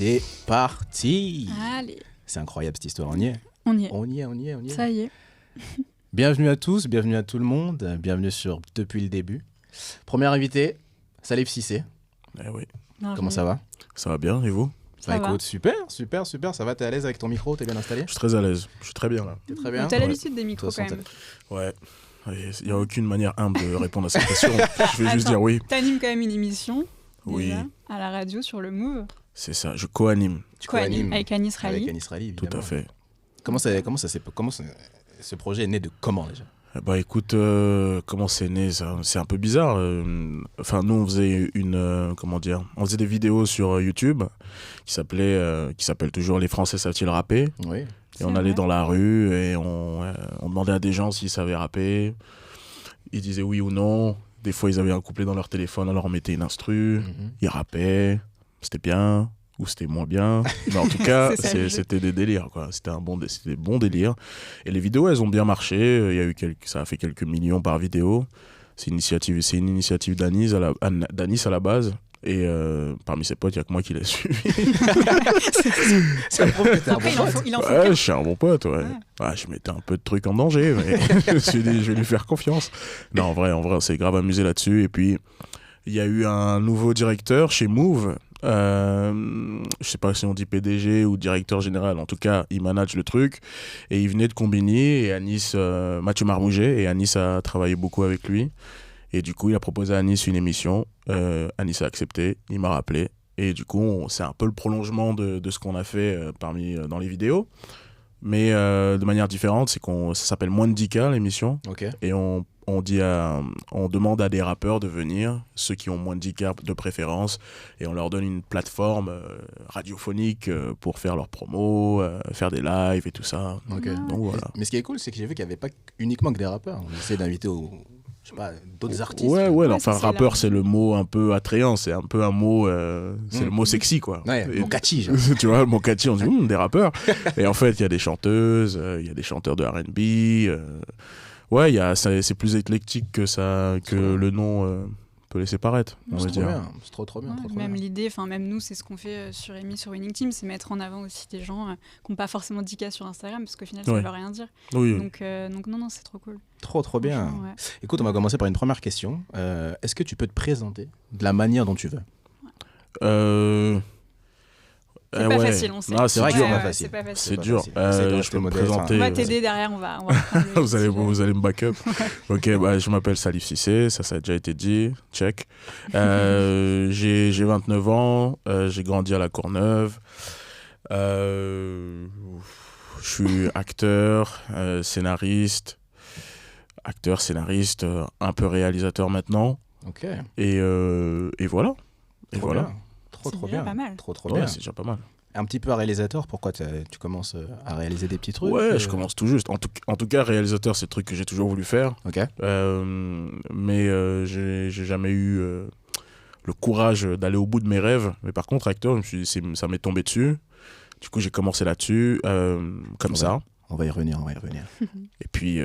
c'est parti. Allez. C'est incroyable cette histoire, on y est. On y est. On y est, on y est, on y est. Ça y est. Bienvenue à tous, bienvenue à tout le monde, bienvenue sur Depuis le début. Premier invité, Salif Cissé. Eh oui. Bienvenue. Comment ça va? Ça va bien, et vous? Ça va. Écoute, super, ça va, t'es à l'aise avec ton micro, t'es bien installé? Je suis très à l'aise, je suis très bien là. T'es très bien? T'as Ouais. l'habitude des micros De toute quand façon, même. Ouais. Il n'y a aucune manière humble de répondre à cette question. Je vais juste Attends. dire oui. T'animes quand même une émission Oui, déjà, à la radio sur le Move. c'est ça, je co-anime. Tu Co-animes co-animes avec Anis avec Rally. Anis Rally, Tout évidemment. à fait. Comment ce projet est né de comment déjà? Bah écoute, comment c'est né ça? C'est un peu bizarre. Enfin, nous on faisait on faisait des vidéos sur YouTube qui s'appellent toujours Les Français savent-ils rapper? Oui. Et C'est on allait vrai. dans la rue et on demandait à des gens s'ils savaient rapper. Ils disaient oui ou non. Des fois, ils avaient un couplet dans leur téléphone, on leur mettait une instru. Ils rappaient. C'était bien ou c'était moins bien. Mais en tout cas, C'est ça, le jeu. c'était des délires, quoi. C'était des bons délires. Et les vidéos, elles ont bien marché. Ça a fait quelques millions par vidéo. C'est une initiative d'Anis à la base. Et parmi ses potes, il n'y a que moi qui l'ai suivi. Ça prouve que t'es un Après, bon pote. il en faut Ouais, qu'un. je suis un bon pote, ouais. Ouais, je mettais un peu de trucs en danger, mais je me suis dit, je vais lui faire confiance. Non, en vrai, on s'est grave amusé là-dessus. Et puis, il y a eu un nouveau directeur chez Move. Je sais pas si on dit PDG ou directeur général. En tout cas, il manage le truc. Et il venait de Combini et Anis, Mathieu Marmouget. Et Anis a travaillé beaucoup avec lui. Et du coup, il a proposé à Anis une émission. Anis a accepté. Il m'a rappelé. Et du coup, c'est un peu le prolongement de ce qu'on a fait dans les vidéos. Mais de manière différente, ça s'appelle Moins de 10K, l'émission. Ok. Et on demande à des rappeurs de venir, ceux qui ont moins de 10K de préférence, et on leur donne une plateforme radiophonique pour faire leurs promos, faire des lives et tout ça. Ok. Donc voilà. Mais ce qui est cool, c'est que j'ai vu qu'il n'y avait pas uniquement que des rappeurs. On essaie d'inviter d'autres artistes. Ouais, Ouais, enfin, ça, c'est rappeur, large. c'est le mot un peu attrayant, c'est un peu un mot, c'est le mot sexy, quoi. Ouais, Et- mon catchy, genre. tu vois, mon catchy, on dit des rappeurs. Et en fait, il y a des chanteuses, il y a des chanteurs de R&B. Ouais, c'est plus éclectique que le nom peut laisser paraître, on C'est va trop dire. bien, c'est trop bien, Ouais, trop même bien. l'idée, enfin même nous, c'est ce qu'on fait sur Amy, sur Winning Team, c'est mettre en avant aussi des gens qui n'ont pas forcément 10K sur Instagram, parce qu'au final, ça ne Ouais. veut rien dire. Oui, oui. Donc non, c'est trop cool. Trop bien. Franchement, ouais. Écoute, on va commencer par une première question. Est-ce que tu peux te présenter de la manière dont tu veux? C'est pas facile, on sait. Non, C'est vrai que dur. c'est pas ouais, facile. c'est pas facile. C'est pas dur. facile. Essaye de Je rester peux me modeste, présenter. On va t'aider derrière, on va prendre le vous sujet. allez me backup. Ok, bah, je m'appelle Salif Cissé, ça a déjà été dit, check. J'ai 29 ans, j'ai grandi à La Courneuve. Je suis acteur, scénariste, un peu réalisateur maintenant. Ok. Et voilà. Et Trop voilà. bien. C'est Trop déjà bien. pas mal. Trop Ouais, bien. c'est déjà pas mal. Un petit peu à réalisateur, pourquoi tu commences à réaliser des petits trucs? Ouais, je commence tout juste. En tout cas, réalisateur, c'est le truc que j'ai toujours voulu faire. Ok. Mais j'ai jamais eu le courage d'aller au bout de mes rêves. Mais par contre, acteur, ça m'est tombé dessus. Du coup, j'ai commencé là-dessus, comme Ouais. ça. On va y revenir. Et puis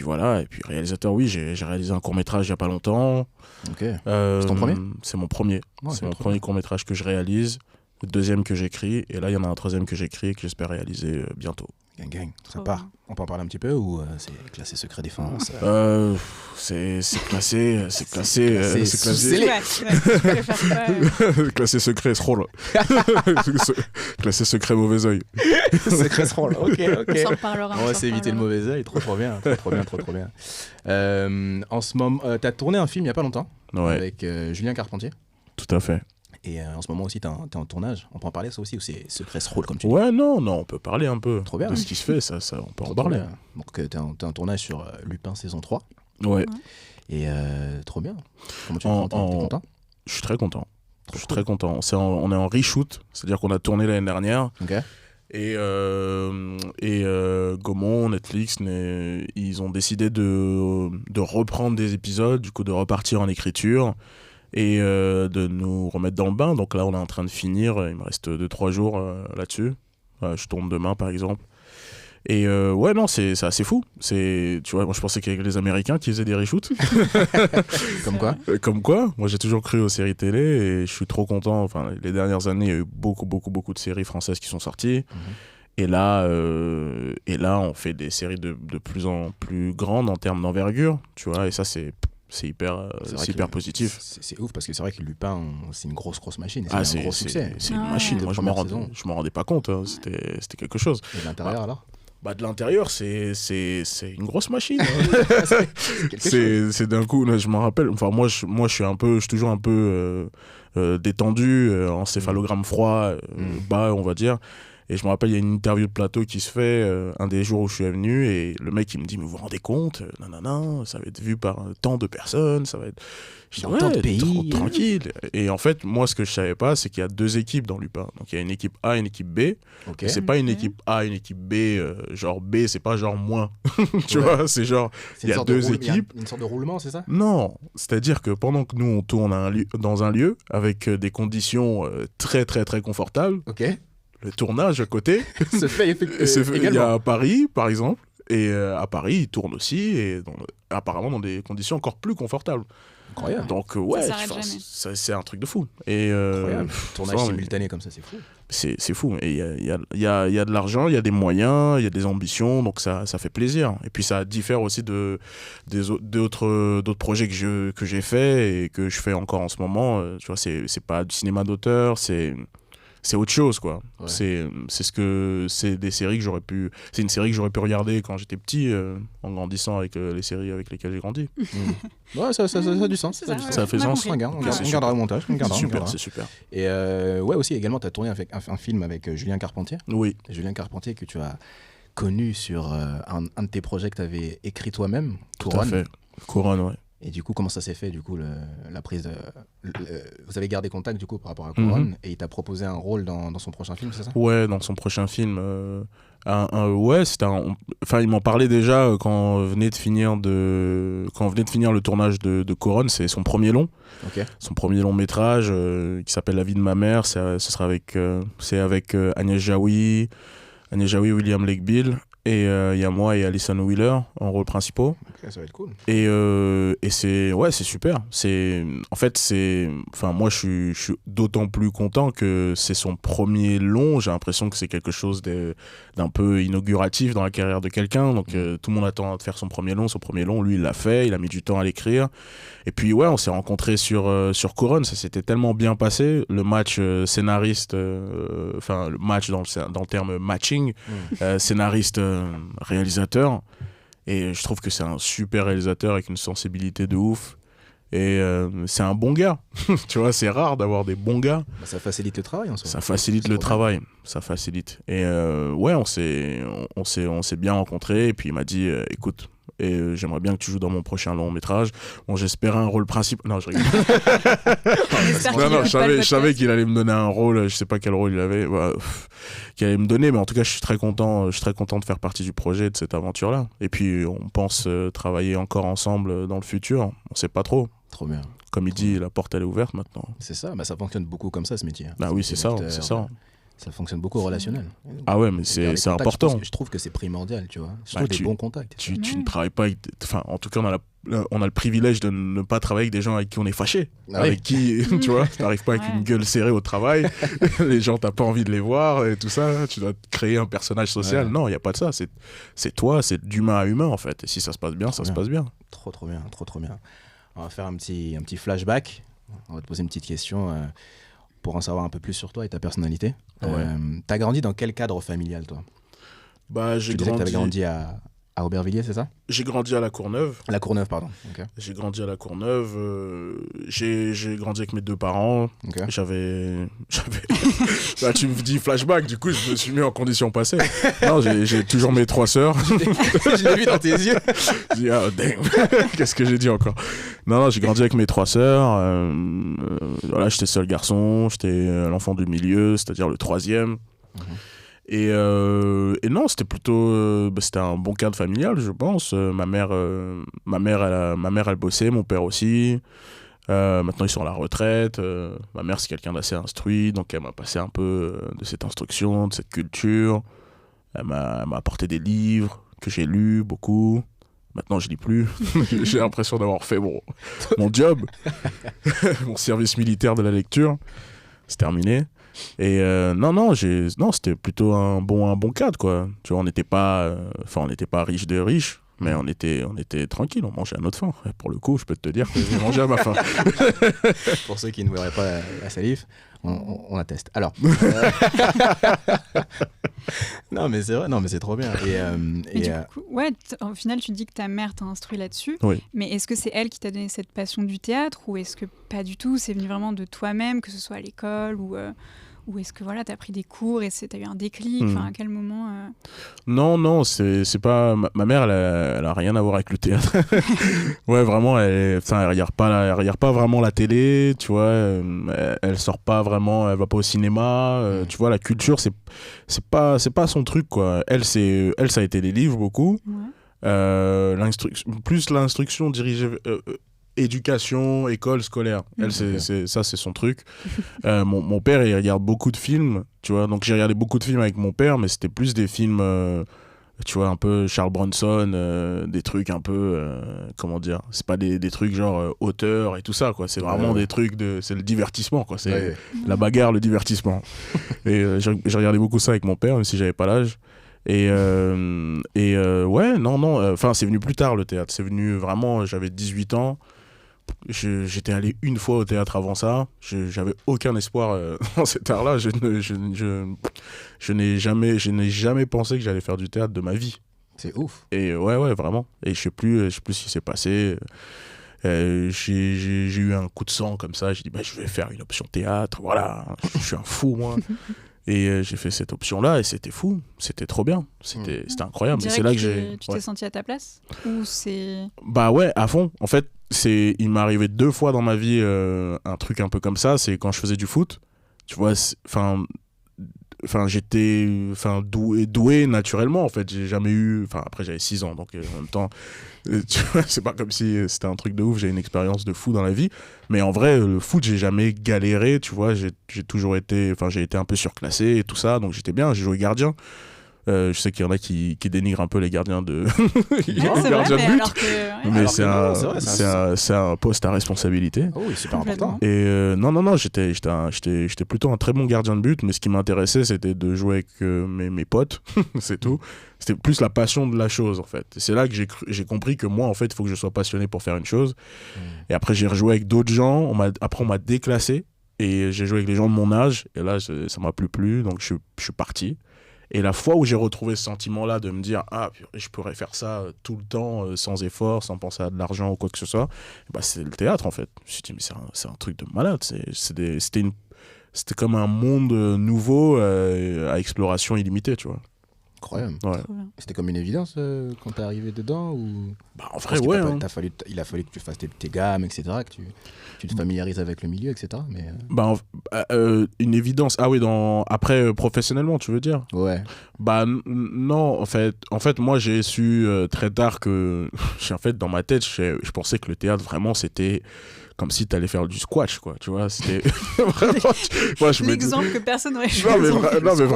voilà. Et puis réalisateur, oui, j'ai réalisé un court-métrage il y a pas longtemps. Ok. C'est ton premier? C'est mon premier. Ouais, C'est mon trop premier bien. court-métrage que je réalise. Le deuxième que j'écris. Et là, il y en a un troisième que j'écris et que j'espère réaliser bientôt. Gang. Ça Trop part. bien. On peut en parler un petit peu ou c'est classé secret défense? C'est classé. C'est classé. sous scellé. Ouais, je préfère pas. Classé secret, ce rôle. Classé secret, mauvais oeil. Secret rôle. Ok. On s'en reparlera. On va s'éviter le mauvais œil. Trop bien. Trop bien. En ce moment, t'as tourné un film il y a pas longtemps Ouais, avec Julien Carpentier. tout à fait. Et en ce moment aussi, t'es en tournage. On peut en parler ça aussi ou c'est secret rôle comme tu dis? Ouais, non, on peut parler un peu Trop bien. de ce qui se fait, ça on peut en Trop parler. bien. Donc t'es en tournage sur Lupin saison 3. Ouais, Et trop bien. Comment tu te En- sens? T'es en- content? je suis très content. Trop Je suis cool. très content. On est en reshoot, c'est-à-dire qu'on a tourné l'année dernière. Ok. Et Gaumont, Netflix, ils ont décidé de reprendre des épisodes, du coup de repartir en écriture et de nous remettre dans le bain. Donc là, on est en train de finir. Il me reste 2-3 jours là-dessus. Je tourne demain, par exemple. Et ouais, non, c'est assez fou. Tu vois, moi je pensais qu'il y avait les Américains qui faisaient des reshoots. Comme quoi. Comme quoi, moi j'ai toujours cru aux séries télé et je suis trop content. Enfin, les dernières années, il y a eu beaucoup de séries françaises qui sont sorties. Et là, on fait des séries de plus en plus grandes en termes d'envergure, tu vois, et ça, c'est hyper positif. C'est ouf parce que c'est vrai que Lupin, c'est une grosse machine. C'est un gros succès. C'est une machine. Moi, je m'en rendais pas compte. Hein. C'était quelque chose. Et de l'intérieur alors de l'intérieur, c'est une grosse machine. Hein. c'est d'un coup, je m'en rappelle. Enfin, moi, je suis toujours un peu détendu, encéphalogramme froid, bas, on va dire. Et je me rappelle, il y a une interview de plateau qui se fait un des jours où je suis venu et le mec il me dit mais vous vous rendez compte, ça va être vu par tant de personnes, ça va être dans tant de pays, tranquille. Et en fait, moi ce que je savais pas, c'est qu'il y a 2 équipes dans Lupin. Donc il y a une équipe A et une équipe B. Okay. Et c'est pas une équipe A, une équipe B, genre B, c'est pas genre moins. Tu vois, c'est genre il y a 2 équipes. Une sorte de roulement, c'est ça? Non, c'est-à-dire que pendant que nous on tourne dans un lieu avec des conditions très très très confortables. OK. Le tournage à côté se fait également. Il y a à Paris, par exemple, et à Paris, il tourne aussi, et apparemment dans des conditions encore plus confortables. Incroyable. Donc, ouais, c'est un truc de fou. Et, tournage simultané comme ça, c'est fou. C'est fou. Et il y a de l'argent, il y a des moyens, il y a des ambitions, donc ça fait plaisir. Et puis ça diffère aussi d'autres projets que j'ai fait et que je fais encore en ce moment. Tu vois, c'est pas du cinéma d'auteur, c'est autre chose, quoi. Ouais. C'est des séries que j'aurais pu... C'est une série que j'aurais pu regarder quand j'étais petit, en grandissant avec les séries avec lesquelles j'ai grandi. Ouais, ça a du sens. Ça fait sens. On gardera le montage. C'est super. Et ouais, aussi, également, tu as tourné un film avec Julien Carpentier. Oui. Julien Carpentier que tu as connu sur un de tes projets que tu avais écrit toi-même, Couronne. Tout à fait. Couronne, ouais. Et du coup, comment ça s'est fait, du coup, la prise vous avez gardé contact, du coup, par rapport à Couronne, et il t'a proposé un rôle dans son prochain film, c'est ça? Ouais, dans son prochain film. Ouais, enfin, il m'en parlait déjà quand on venait de finir le tournage de Couronne. C'est son premier long. Okay. Son premier long métrage qui s'appelle La vie de ma mère. Ce sera avec Agnès Jaoui, William Lake Bill. Et il y a moi et Alison Wheeler en rôle principaux. Okay, ça va être cool. Et c'est super. Moi je suis d'autant plus content que c'est son premier long. J'ai l'impression que c'est quelque chose d'un peu inauguratif dans la carrière de quelqu'un. Donc tout le monde attend de faire son premier long. Son premier long, lui il l'a fait. Il a mis du temps à l'écrire. Et puis ouais, on s'est rencontrés sur Couronne. Ça s'était tellement bien passé. Le match scénariste, le match dans le terme matching, scénariste réalisateur, et je trouve que c'est un super réalisateur avec une sensibilité de ouf, et c'est un bon gars. Tu vois, c'est rare d'avoir des bons gars. Ça facilite le travail en soi. Ça facilite le travail, ça facilite. Et ouais, on s'est bien rencontrés, et puis il m'a dit écoute, et j'aimerais bien que tu joues dans mon prochain long métrage. Bon, j'espérais un rôle principal. Non, je rigole. Je savais qu'il allait me donner un rôle, je sais pas quel rôle il avait, qu'il allait me donner, mais en tout cas, je suis très content de faire partie du projet, de cette aventure-là. Et puis, on pense travailler encore ensemble dans le futur. On sait pas trop. Trop bien. Comme il dit, la porte, elle est ouverte maintenant. C'est ça, ça fonctionne beaucoup comme ça, ce métier. Bah oui, c'est ça. Ça fonctionne beaucoup relationnel. Ah ouais, mais c'est important. Je trouve que c'est primordial, tu vois. Surtout des bons contacts. Tu ne travailles pas avec... Enfin, en tout cas, on a le privilège de ne pas travailler avec des gens avec qui on est fâché. Avec qui, tu vois, tu n'arrives pas avec une gueule serrée au travail. Les gens, tu n'as pas envie de les voir et tout ça. Tu dois créer un personnage social. Non, il n'y a pas de ça. C'est toi, c'est d'humain à humain, en fait. Et si ça se passe bien, ça se passe bien. Trop bien. On va faire un petit flashback. On va te poser une petite question pour en savoir un peu plus sur toi et ta personnalité. Ouais. T'as grandi dans quel cadre familial, toi? Tu disais que t'avais grandi à Aubervilliers, c'est ça? J'ai grandi à La Courneuve. À La Courneuve, pardon. Okay. J'ai grandi à La Courneuve. J'ai grandi avec mes 2 parents. Okay. J'avais... Là, tu me dis flashback, du coup, je me suis mis en condition passée. Non, j'ai toujours mes 3 sœurs. Je l'ai vu dans tes yeux. Je dis, ah, damn. Qu'est-ce que j'ai dit encore? Non, j'ai grandi avec mes 3 sœurs. Voilà, j'étais seul garçon. J'étais l'enfant du milieu, c'est-à-dire le 3e. Et non, c'était plutôt c'était un bon cadre familial, je pense. Ma mère elle bossait, mon père aussi. Maintenant ils sont à la retraite. Ma mère c'est quelqu'un d'assez instruit, donc elle m'a passé un peu de cette instruction, de cette culture. Elle m'a apporté des livres que j'ai lus beaucoup. Maintenant, je lis plus. J'ai l'impression d'avoir fait mon job, mon service militaire de la lecture. C'est terminé. Et non, c'était plutôt un bon cadre, quoi. Tu vois, on n'était pas riche de riches, mais on était tranquille, on mangeait à notre faim. Et pour le coup, je peux te dire que j'ai mangé à ma faim. Pour ceux qui ne verraient pas la salive, on atteste. Alors, non, mais c'est vrai, non, mais c'est trop bien. Mais du coup, ouais, au final, tu dis que ta mère t'a instruit là-dessus. Oui. Mais est-ce que c'est elle qui t'a donné cette passion du théâtre ou est-ce que pas du tout, c'est venu vraiment de toi-même, que ce soit à l'école ou est-ce que voilà, t'as pris des cours et t'as eu un déclic, à quel moment Non, c'est pas ma mère, elle a rien à voir avec le théâtre. Ouais, vraiment, elle regarde pas vraiment la télé, tu vois, elle sort pas vraiment, elle va pas au cinéma, tu vois, la culture c'est pas son truc, quoi. Elle ça a été les livres beaucoup. Ouais. Plus l'instruction dirigée éducation, école, scolaire. Elle, c'est son truc. Mon père, il regarde beaucoup de films, tu vois. Donc, j'ai regardé beaucoup de films avec mon père, mais c'était plus des films, tu vois, un peu Charles Bronson, des trucs un peu, comment dire, c'est pas des trucs genre auteur et tout ça, quoi. C'est vraiment des trucs c'est le divertissement, quoi. C'est la bagarre, le divertissement. Et j'ai regardé beaucoup ça avec mon père, même si j'avais pas l'âge. Et ouais, non, enfin, c'est venu plus tard, le théâtre. C'est venu vraiment, j'avais 18 ans. J'étais allé une fois au théâtre avant ça. J'avais aucun espoir dans cet art-là. Je n'ai jamais pensé que j'allais faire du théâtre de ma vie. C'est ouf. Et ouais, vraiment. Et je sais plus ce qui s'est passé. J'ai eu un coup de sang comme ça. J'ai dit, je vais faire une option théâtre. Voilà, je suis un fou, moi. Et j'ai fait cette option-là et c'était fou. C'était trop bien. C'était incroyable. C'est là que tu t'es senti à ta place ou c'est... Bah ouais, à fond. En fait, il m'est arrivé 2 fois dans ma vie un truc un peu comme ça. C'est quand je faisais du foot. Tu vois, j'étais doué naturellement, en fait. J'ai jamais eu... Après, j'avais 6 ans, donc en même temps... tu vois, c'est pas comme si c'était un truc de ouf, j'ai une expérience de fou dans la vie, mais en vrai le foot j'ai jamais galéré, tu vois, j'ai toujours été, j'ai été un peu surclassé et tout ça, donc j'étais bien, j'ai joué gardien. Je sais qu'il y en a qui dénigrent un peu les gardiens de gardiens de but, mais c'est un poste à responsabilité. Oh oui, c'est super important. Et non, j'étais plutôt un très bon gardien de but, mais ce qui m'intéressait c'était de jouer avec mes potes, c'est tout. C'était plus la passion de la chose, en fait. C'est là que j'ai compris que moi, en fait, il faut que je sois passionné pour faire une chose. Et après, j'ai rejoué avec d'autres gens. Après, on m'a déclassé. Et j'ai joué avec les gens de mon âge. Et là, ça m'a plus. Donc, je suis parti. Et la fois où j'ai retrouvé ce sentiment-là de me dire « Ah, je pourrais faire ça tout le temps, sans effort, sans penser à de l'argent ou quoi que ce soit », c'est le théâtre, en fait. Je me suis dit « Mais c'est un truc de malade. » C'était comme un monde nouveau à exploration illimitée, tu vois. Incroyable. Ouais. C'était comme une évidence quand t'es arrivé dedans ou... En vrai, ouais. Il a fallu que tu fasses tes gammes, etc., que tu te familiarises avec le milieu, etc. Mais... une évidence. Ah oui, après, professionnellement, tu veux dire ? Ouais. Non, en fait, moi, j'ai su très tard que... en fait, dans ma tête, je pensais que le théâtre, vraiment, c'était... comme si t'allais faire du squash, quoi, tu vois, c'était vraiment... L'exemple que personne n'aurait choisi. Non, mais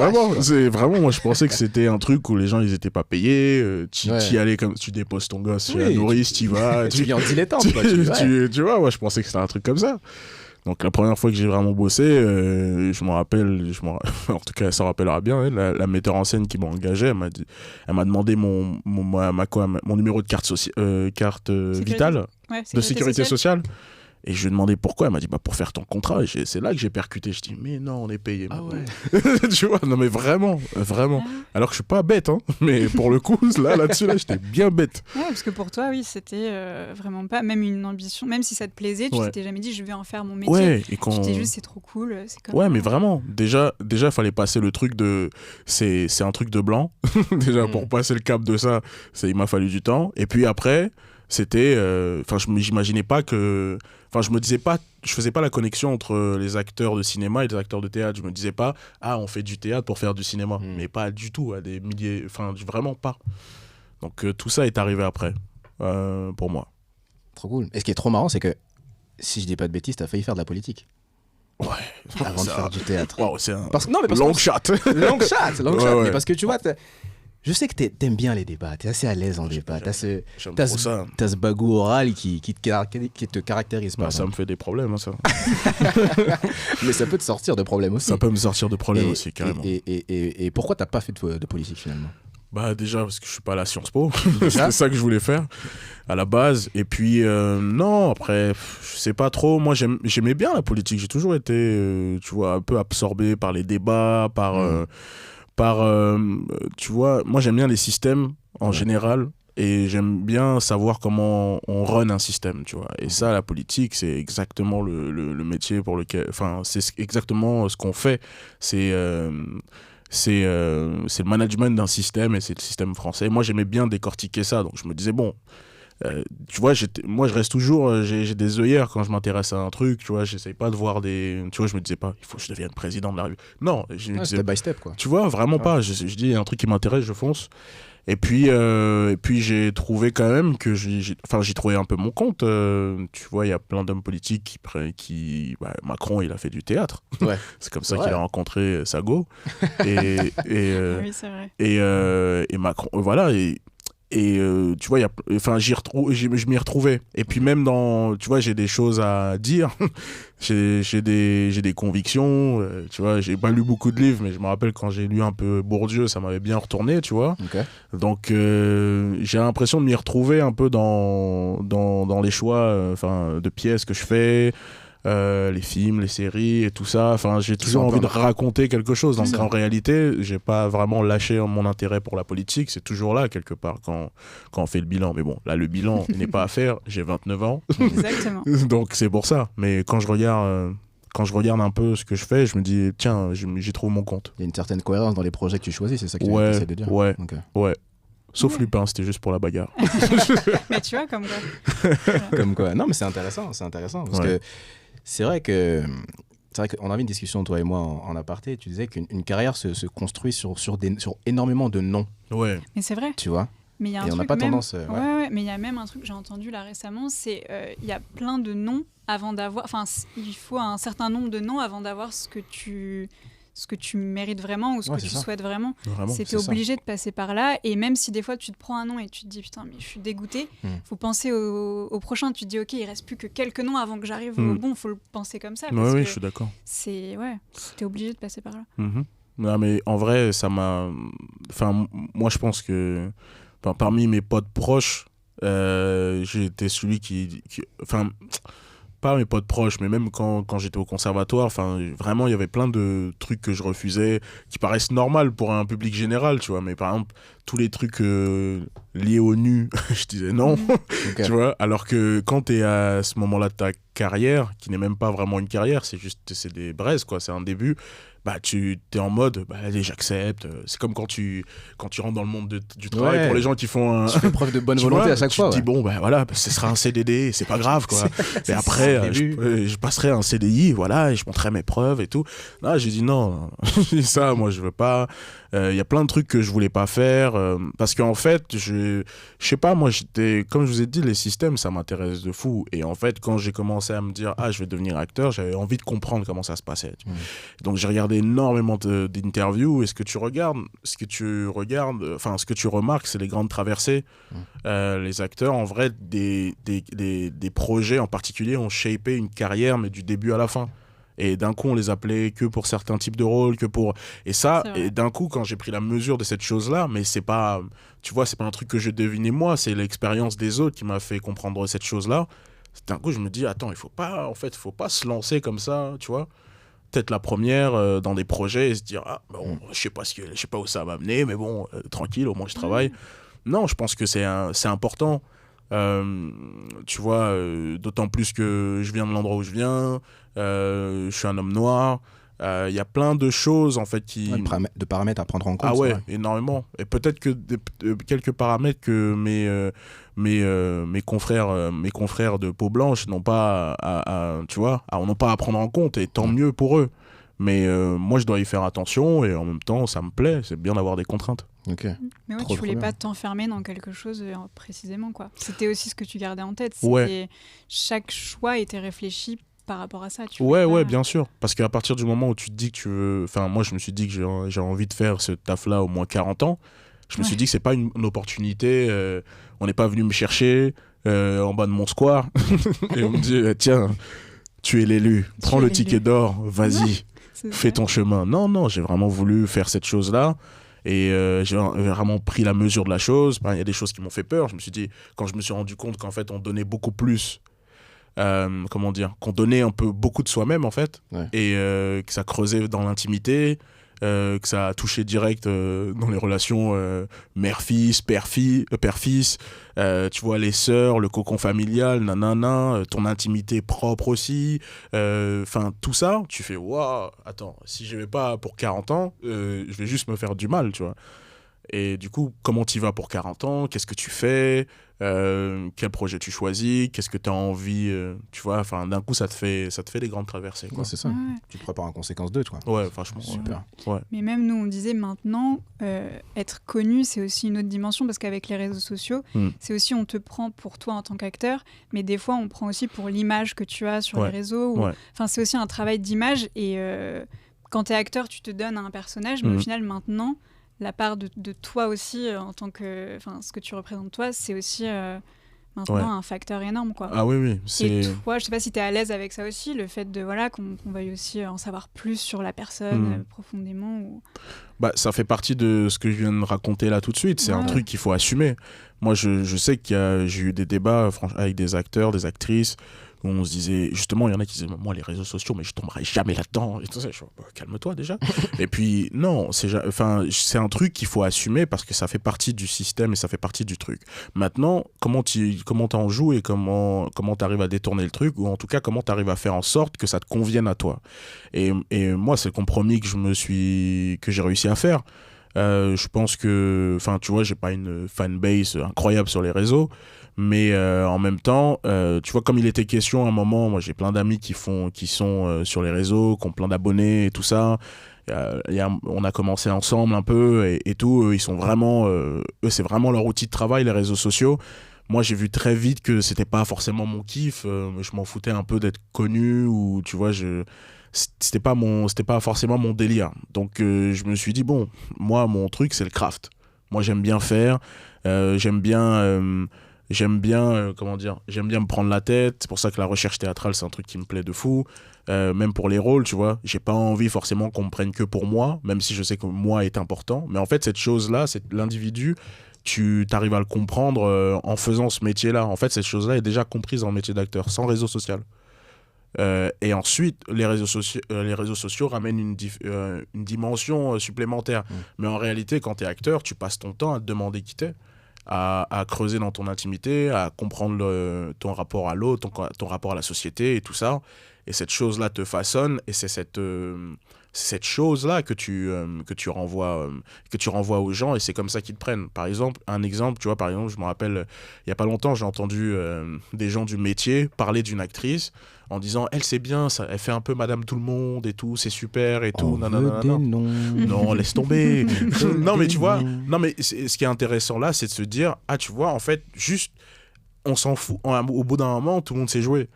vraiment, moi, je pensais que c'était un truc où les gens, ils étaient pas payés, tu y allais comme tu déposes ton gosse chez la nourrice, tu y vas... tu viens en dilettante, quoi. Tu vois, moi, je pensais que c'était un truc comme ça. Donc, la première fois que j'ai vraiment bossé, je m'en rappelle, en tout cas, elle s'en rappellera bien, la metteur en scène qui m'a engagé, elle m'a demandé mon numéro de carte vitale, de sécurité sociale. Et je lui ai demandé pourquoi. Elle m'a dit pour faire ton contrat. Et c'est là que j'ai percuté. Je dis mais non, on est payé. Ah ouais. Tu vois, non mais vraiment. Alors que je suis pas bête, hein. Mais pour le coup, là-dessus, j'étais bien bête. Ouais, parce que pour toi, oui, c'était vraiment pas même une ambition. Même si ça te plaisait, tu t'étais jamais dit je vais en faire mon métier. Ouais. Et tu t'es juste c'est trop cool. C'est comme ouais, mais vraiment. Déjà, fallait passer le truc de c'est un truc de blanc. Déjà pour passer le cap de ça, il m'a fallu du temps. Et puis après. C'était j'imaginais pas que je me disais pas, je faisais pas la connexion entre les acteurs de cinéma et les acteurs de théâtre. Je me disais pas on fait du théâtre pour faire du cinéma, mais pas du tout, à des milliers, vraiment pas. Donc tout ça est arrivé après pour moi. Trop cool. Et ce qui est trop marrant, c'est que si je dis pas de bêtises, t'as failli faire de la politique. Ouais. avant de faire du théâtre. Wow, c'est un Parce que, non, mais parce long que- shot. Long shot, long shot. Ouais. Mais parce que tu vois, je sais que t'aimes bien les débats, t'es assez à l'aise en débat. J'aime T'as trop ça. ce bagou oral qui te caractérise pas. Bah, ça me fait des problèmes, hein, ça. Mais ça peut te sortir de problèmes aussi. Ça peut me sortir de problèmes aussi, carrément. Et pourquoi t'as pas fait de politique finalement? Bah déjà parce que je suis pas à la Sciences Po, Déjà. c'est ça que je voulais faire à la base. Et puis non, après je sais pas trop. Moi j'aimais bien la politique. J'ai toujours été, tu vois, un peu absorbé par les débats, tu vois. Moi j'aime bien les systèmes en général. Et j'aime bien savoir comment on run un système, tu vois. Et ça, la politique, c'est exactement le métier pour lequel... Enfin, c'est exactement ce qu'on fait. C'est le management d'un système et c'est le système français. Moi, j'aimais bien décortiquer ça. Donc, je me disais, bon, tu vois, moi, je reste toujours... j'ai des œillères quand je m'intéresse à un truc, tu vois. J'essaye pas de voir des... Tu vois, je me disais pas, il faut que je devienne président de la République. Non, je me disais... Step by step, quoi. Tu vois, vraiment pas. Je dis, il y a un truc qui m'intéresse, je fonce. Et puis j'ai trouvé quand même que j'ai trouvé un peu mon compte. Tu vois, il y a plein d'hommes politiques Macron, il a fait du théâtre. Ouais. C'est comme ça qu'il a rencontré Sago. et Oui, c'est vrai. et Macron, voilà. Et tu vois, je m'y retrouvais. Et puis même tu vois, j'ai des choses à dire. j'ai des convictions. Tu vois, j'ai pas lu beaucoup de livres, mais je me rappelle quand j'ai lu un peu Bourdieu, ça m'avait bien retourné, tu vois. Okay. Donc j'ai l'impression de m'y retrouver un peu dans les choix de pièces que je fais. Les films, les séries et tout ça. Enfin, j'ai toujours envie de raconter quelque chose. Donc en réalité, j'ai pas vraiment lâché mon intérêt pour la politique. C'est toujours là quelque part quand on fait le bilan. Mais bon, là le bilan n'est pas à faire. J'ai 29 ans. Exactement. Donc c'est pour ça. Mais quand je regarde un peu ce que je fais, je me dis tiens, j'y trouve mon compte. Il y a une certaine cohérence dans les projets que tu choisis, c'est ça que tu essaies de dire. Ouais. Okay. Ouais. Sauf Lupin, c'était juste pour la bagarre. Mais tu vois, comme quoi. Comme quoi. Non, mais c'est intéressant parce que c'est vrai qu'on avait une discussion, toi et moi, en aparté. Tu disais qu'une carrière se construit sur énormément de noms. Ouais. Mais c'est vrai. Tu vois. Mais il y a un et truc on n'a pas même... tendance. Ouais, mais il y a même un truc que j'ai entendu là récemment, c'est il y a plein de noms avant d'avoir. Enfin, il faut un certain nombre de noms avant d'avoir ce que tu mérites vraiment ou ce que tu souhaites vraiment. C'était obligé de passer par là. Et même si des fois tu te prends un nom et tu te dis putain, mais je suis dégoûté, faut penser au prochain. Tu te dis ok, il reste plus que quelques noms avant que j'arrive au bon. Faut le penser comme ça. Oui, je suis d'accord. T'es obligé de passer par là. Non, mais en vrai, ça m'a. Enfin, moi, je pense que parmi mes potes proches, j'ai été celui qui... Enfin, pas mes potes proches, mais même quand j'étais au conservatoire, vraiment, il y avait plein de trucs que je refusais, qui paraissent normaux pour un public général, tu vois. Mais par exemple, tous les trucs liés au nu, je disais non, tu vois. Alors que quand t'es à ce moment-là de ta carrière, qui n'est même pas vraiment une carrière, c'est des braises, quoi, c'est un début... Bah, tu es en mode, allez, j'accepte. C'est comme quand tu rentres dans le monde du travail. Pour les gens qui font tu fais preuve de bonne volonté à chaque fois. Tu te dis, bon, voilà, ce sera un CDD, c'est pas grave, quoi. Et après, je passerai un CDI, voilà, et je montrerai mes preuves et tout. Là, j'ai dit non, ça, moi, je veux pas. Il y a plein de trucs que je voulais pas faire. Parce qu'en fait, je sais pas, moi, comme je vous ai dit, les systèmes, ça m'intéresse de fou. Et en fait, quand j'ai commencé à me dire, je vais devenir acteur, j'avais envie de comprendre comment ça se passait. Donc, j'ai regardé énormément d'interviews et ce que tu remarques, c'est les grandes traversées. Les acteurs, en vrai, des projets en particulier ont shapé une carrière, mais du début à la fin. Et d'un coup, on les appelait que pour certains types de rôles, et ça, et d'un coup, quand j'ai pris la mesure de cette chose-là, mais c'est pas, tu vois, c'est pas un truc que je devinais moi, c'est l'expérience des autres qui m'a fait comprendre cette chose-là. D'un coup, je me dis, attends, il faut pas se lancer comme ça, tu vois. Peut-être la première dans des projets et se dire je sais pas où ça va m'amener, mais bon, tranquille, au moins je travaille. Non, je pense que c'est important. Tu vois, d'autant plus que je viens de l'endroit où je viens, je suis un homme noir. Il y a plein de choses en fait de paramètres à prendre en compte. Énormément. Et peut-être que quelques paramètres que mes confrères de peau blanche n'ont pas n'ont pas à prendre en compte, et tant mieux pour eux. Mais moi, je dois y faire attention, et en même temps, ça me plaît. C'est bien d'avoir des contraintes. Okay. Mais ouais, tu voulais pas t'enfermer dans quelque chose précisément, quoi. C'était aussi ce que tu gardais en tête. Chaque choix était réfléchi par rapport à ça. Ouais, bien sûr. Parce qu'à partir du moment où tu te dis que tu veux... Enfin, moi, je me suis dit que j'ai envie de faire ce taf-là au moins 40 ans. Je me suis dit que c'est pas une opportunité. On n'est pas venu me chercher en bas de mon square. Et on me dit, tiens, tu es l'élu. Prends le ticket d'or, vas-y, fais ton chemin. Non, j'ai vraiment voulu faire cette chose-là. Et j'ai vraiment pris la mesure de la chose. Il y a des choses qui m'ont fait peur. Je me suis dit, quand je me suis rendu compte qu'en fait, on donnait beaucoup plus... qu'on donnait un peu beaucoup de soi-même en fait, et que ça creusait dans l'intimité, que ça a touché direct dans les relations mère-fils, père-fils, tu vois, les sœurs, le cocon familial, ton intimité propre aussi, enfin tout ça, tu fais waouh, attends, si je vais pas pour 40 ans, je vais juste me faire du mal, tu vois. Et du coup, comment tu vas pour 40 ans? Qu'est-ce que tu fais? Quel projet tu choisis? Qu'est-ce que tu as envie? Tu vois, enfin, d'un coup, ça te fait des grandes traversées. Quoi. Ouais, c'est ça. Ouais. Tu te prépares en conséquence d'eux, toi. Ouais, franchement. Super. Ouais. Mais même nous, on disait maintenant, être connu, c'est aussi une autre dimension parce qu'avec les réseaux sociaux, c'est aussi on te prend pour toi en tant qu'acteur, mais des fois, on prend aussi pour l'image que tu as sur les réseaux. Enfin, c'est aussi un travail d'image et quand tu es acteur, tu te donnes à un personnage, mais au final, maintenant, la part de toi aussi en tant que, enfin, ce que tu représentes toi, c'est aussi maintenant un facteur énorme, quoi. Ah oui, Et toi, je sais pas si tu es à l'aise avec ça aussi, le fait de qu'on veuille aussi en savoir plus sur la personne profondément. Ou... Bah, ça fait partie de ce que je viens de raconter là tout de suite. C'est un truc qu'il faut assumer. Moi, je sais que j'ai eu des débats avec des acteurs, des actrices. Où on se disait, justement, il y en a qui disaient, moi, les réseaux sociaux, mais je tomberai jamais là-dedans. Et tout ça, je dis, calme-toi déjà. Et puis, non, c'est un truc qu'il faut assumer parce que ça fait partie du système et ça fait partie du truc. Maintenant, comment t'en joues et comment t'arrives à détourner le truc, ou en tout cas, comment t'arrives à faire en sorte que ça te convienne à toi. Et moi, c'est le compromis que j'ai réussi à faire. Je pense que, enfin, tu vois, j'ai pas une fanbase incroyable sur les réseaux, mais en même temps, tu vois, comme il était question à un moment, moi j'ai plein d'amis qui sont sur les réseaux, qui ont plein d'abonnés et tout ça. On a commencé ensemble un peu et tout. Ils sont vraiment, eux, c'est vraiment leur outil de travail, les réseaux sociaux. Moi, j'ai vu très vite que c'était pas forcément mon kiff. Je m'en foutais un peu d'être connu, ou tu vois, c'était pas forcément mon délire. Donc je me suis dit, bon, moi mon truc c'est le craft. Moi j'aime bien faire, j'aime bien me prendre la tête. C'est pour ça que la recherche théâtrale c'est un truc qui me plaît de fou. Même pour les rôles, tu vois, j'ai pas envie forcément qu'on me prenne que pour moi, même si je sais que moi est important. Mais en fait cette chose là, c'est l'individu, tu t'arrives à le comprendre en faisant ce métier là. En fait cette chose là est déjà comprise dans le métier d'acteur, sans réseau social. Et ensuite, les réseaux sociaux ramènent une dimension supplémentaire. Mais en réalité, quand tu es acteur, tu passes ton temps à te demander qui t'es, à creuser dans ton intimité, à comprendre ton rapport à l'autre, ton rapport à la société et tout ça. Et cette chose-là te façonne, et c'est cette chose-là que tu renvoies aux gens, et c'est comme ça qu'ils te prennent. Par exemple, tu vois, je me rappelle, il y a pas longtemps, j'ai entendu des gens du métier parler d'une actrice en disant, elle c'est bien, ça, elle fait un peu Madame tout le monde et tout, c'est super et tout. Non, laisse tomber. Non mais tu vois, ce qui est intéressant là, c'est de se dire, ah tu vois, en fait, juste, on s'en fout. Au bout d'un moment, tout le monde sait jouer,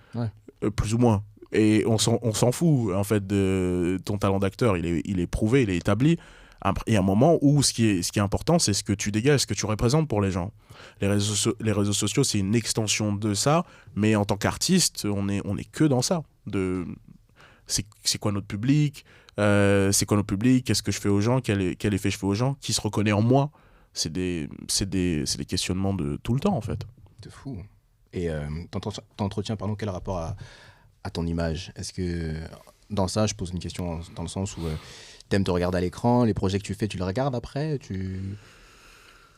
plus ou moins. Et on s'en fout, en fait, de ton talent d'acteur. Il est prouvé, il est établi. Il y a un moment où ce qui est important, c'est ce que tu dégages, ce que tu représentes pour les gens. Les réseaux sociaux, c'est une extension de ça, mais en tant qu'artiste, on est que dans ça. C'est quoi notre public? Qu'est-ce que je fais aux gens? Quel effet je fais aux gens? Qui se reconnaît en moi? C'est des questionnements de tout le temps, en fait. C'est fou. Et t'entretiens, quel rapport à ton image? Est-ce que dans ça, je pose une question dans le sens où t'aimes te regarder à l'écran, les projets que tu fais, tu les regardes après,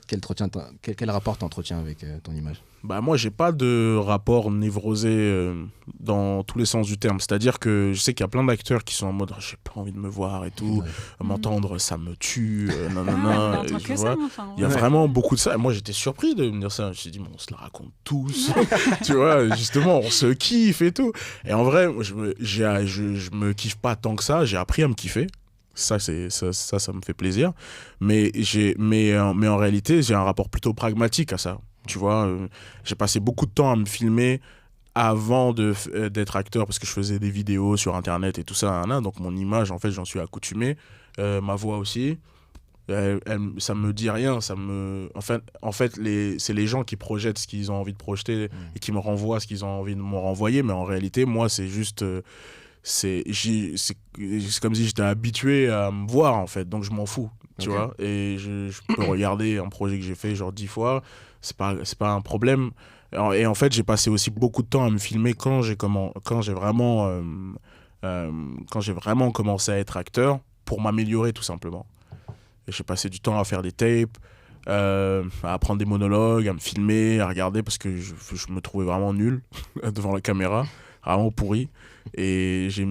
quel rapport t'entretiens avec ton image? Bah moi, j'ai pas de rapport névrosé dans tous les sens du terme. C'est-à-dire que je sais qu'il y a plein d'acteurs qui sont en mode j'ai pas envie de me voir et tout, m'entendre ça me tue, il y a vraiment beaucoup de ça. Et moi, j'étais surpris de me dire ça. Je me suis dit, bon, on se la raconte tous, tu vois, justement, on se kiffe et tout. Et en vrai, je me kiffe pas tant que ça. J'ai appris à me kiffer. Ça me fait plaisir. Mais en réalité, j'ai un rapport plutôt pragmatique à ça. Tu vois, j'ai passé beaucoup de temps à me filmer avant d'être acteur, parce que je faisais des vidéos sur Internet et tout ça, donc mon image, en fait, j'en suis accoutumé. Ma voix aussi. Ça me dit rien. En fait c'est les gens qui projettent ce qu'ils ont envie de projeter et qui me renvoient ce qu'ils ont envie de me renvoyer. Mais en réalité, moi, c'est juste... c'est comme si j'étais habitué à me voir, en fait. Donc, je m'en fous, tu vois. Et je peux regarder un projet que j'ai fait genre 10 fois. C'est pas un problème. Et en fait, j'ai passé aussi beaucoup de temps à me filmer quand j'ai vraiment commencé à être acteur, pour m'améliorer, tout simplement. Et j'ai passé du temps à faire des tapes, à apprendre des monologues, à me filmer, à regarder, parce que je me trouvais vraiment nul devant la caméra, vraiment pourri. Et j'ai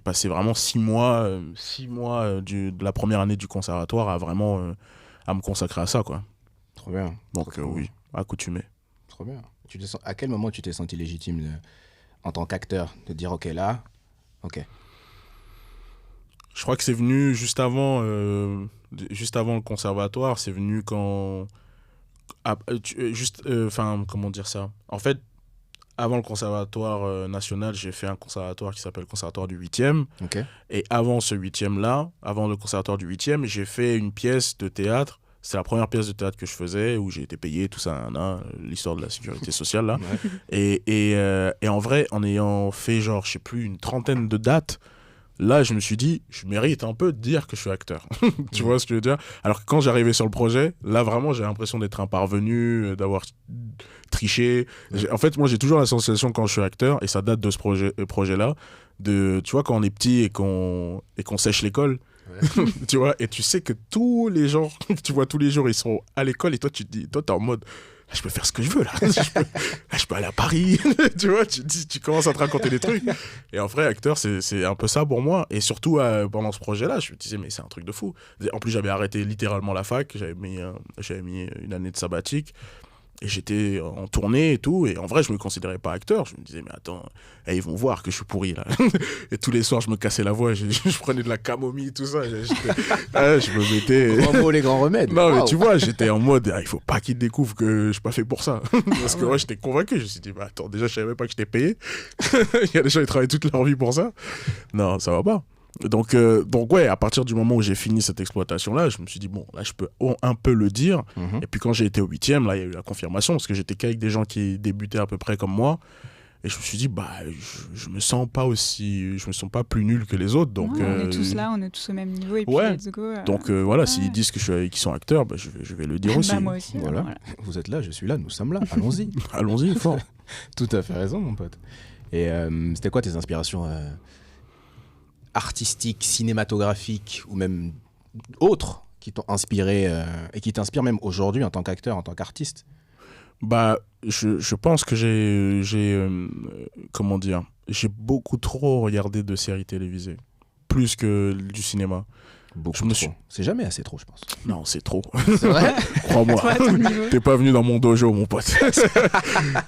passé vraiment 6 mois de la première année du conservatoire à vraiment à me consacrer à ça, quoi. Trop bien. Donc oui, accoutumé. Trop bien. À quel moment tu t'es senti légitime en tant qu'acteur de dire ok là, ok. Je crois que c'est venu juste avant le conservatoire. C'est venu quand comment dire ça. En fait, avant le conservatoire national, j'ai fait un conservatoire qui s'appelle le conservatoire du 8e. Okay. Et avant ce 8e-là, avant le conservatoire du 8e, j'ai fait une pièce de théâtre. C'est la première pièce de théâtre que je faisais, où j'ai été payé, tout ça, l'histoire de la sécurité sociale, là. Ouais. Et en vrai, en ayant fait, genre, je sais plus, une trentaine de dates, là, je me suis dit, je mérite un peu de dire que je suis acteur. Tu vois ce que je veux dire ? Alors que quand j'arrivais sur le projet, là, vraiment, j'ai l'impression d'être un parvenu, d'avoir triché. En fait, moi, j'ai toujours la sensation, quand je suis acteur, et ça date de ce projet-là, tu vois, quand on est petit et qu'on sèche l'école, ouais. Tu vois, et tu sais que tous les jours, tu vois, tous les jours, ils sont à l'école, et toi, tu te dis, toi, t'es en mode... Je peux faire ce que je veux, là. Je peux aller à Paris. Tu vois, tu commences à te raconter des trucs. Et en vrai, acteur, c'est un peu ça pour moi. Et surtout, pendant ce projet-là, je me disais, mais c'est un truc de fou. En plus, j'avais arrêté littéralement la fac. J'avais mis une année de sabbatique. Et j'étais en tournée et tout. Et en vrai, je me considérais pas acteur. Je me disais, mais attends, ils vont voir que je suis pourri, là. Et tous les soirs, je me cassais la voix. Je prenais de la camomille, tout ça. Je me mettais... Grands mots, les grands remèdes. Non, mais tu vois, j'étais en mode, il faut pas qu'ils découvrent que je suis pas fait pour ça. Parce que moi, j'étais convaincu. Je me suis dit, bah, attends, déjà, je savais même pas que j'étais payé. Il y a des gens qui travaillent toute leur vie pour ça. Non, ça va pas. Donc ouais, à partir du moment où j'ai fini cette exploitation-là, je me suis dit, bon, là, je peux un peu le dire. Et puis quand j'ai été au 8e, là, il y a eu la confirmation, parce que j'étais qu'avec des gens qui débutaient à peu près comme moi. Et je me suis dit, bah, je me sens pas plus nul que les autres. Donc, non, on est tous là, on est tous au même niveau, et puis ouais. Let's go. Donc voilà, s'ils disent que qu'ils sont acteurs, bah, je vais le dire aussi. Bah, moi aussi. Voilà. Vous êtes là, je suis là, nous sommes là, allons-y. Allons-y, fort. Tout à fait raison, mon pote. Et c'était quoi tes inspirations artistiques, cinématographiques ou même autres qui t'ont inspiré et qui t'inspirent même aujourd'hui en tant qu'acteur, en tant qu'artiste? Bah, je pense que j'ai comment dire, j'ai beaucoup trop regardé de séries télévisées, plus que du cinéma. Beaucoup trop. C'est jamais assez trop, je pense. Non, c'est trop. C'est vrai? Crois-moi. T'es pas venu dans mon dojo, mon pote.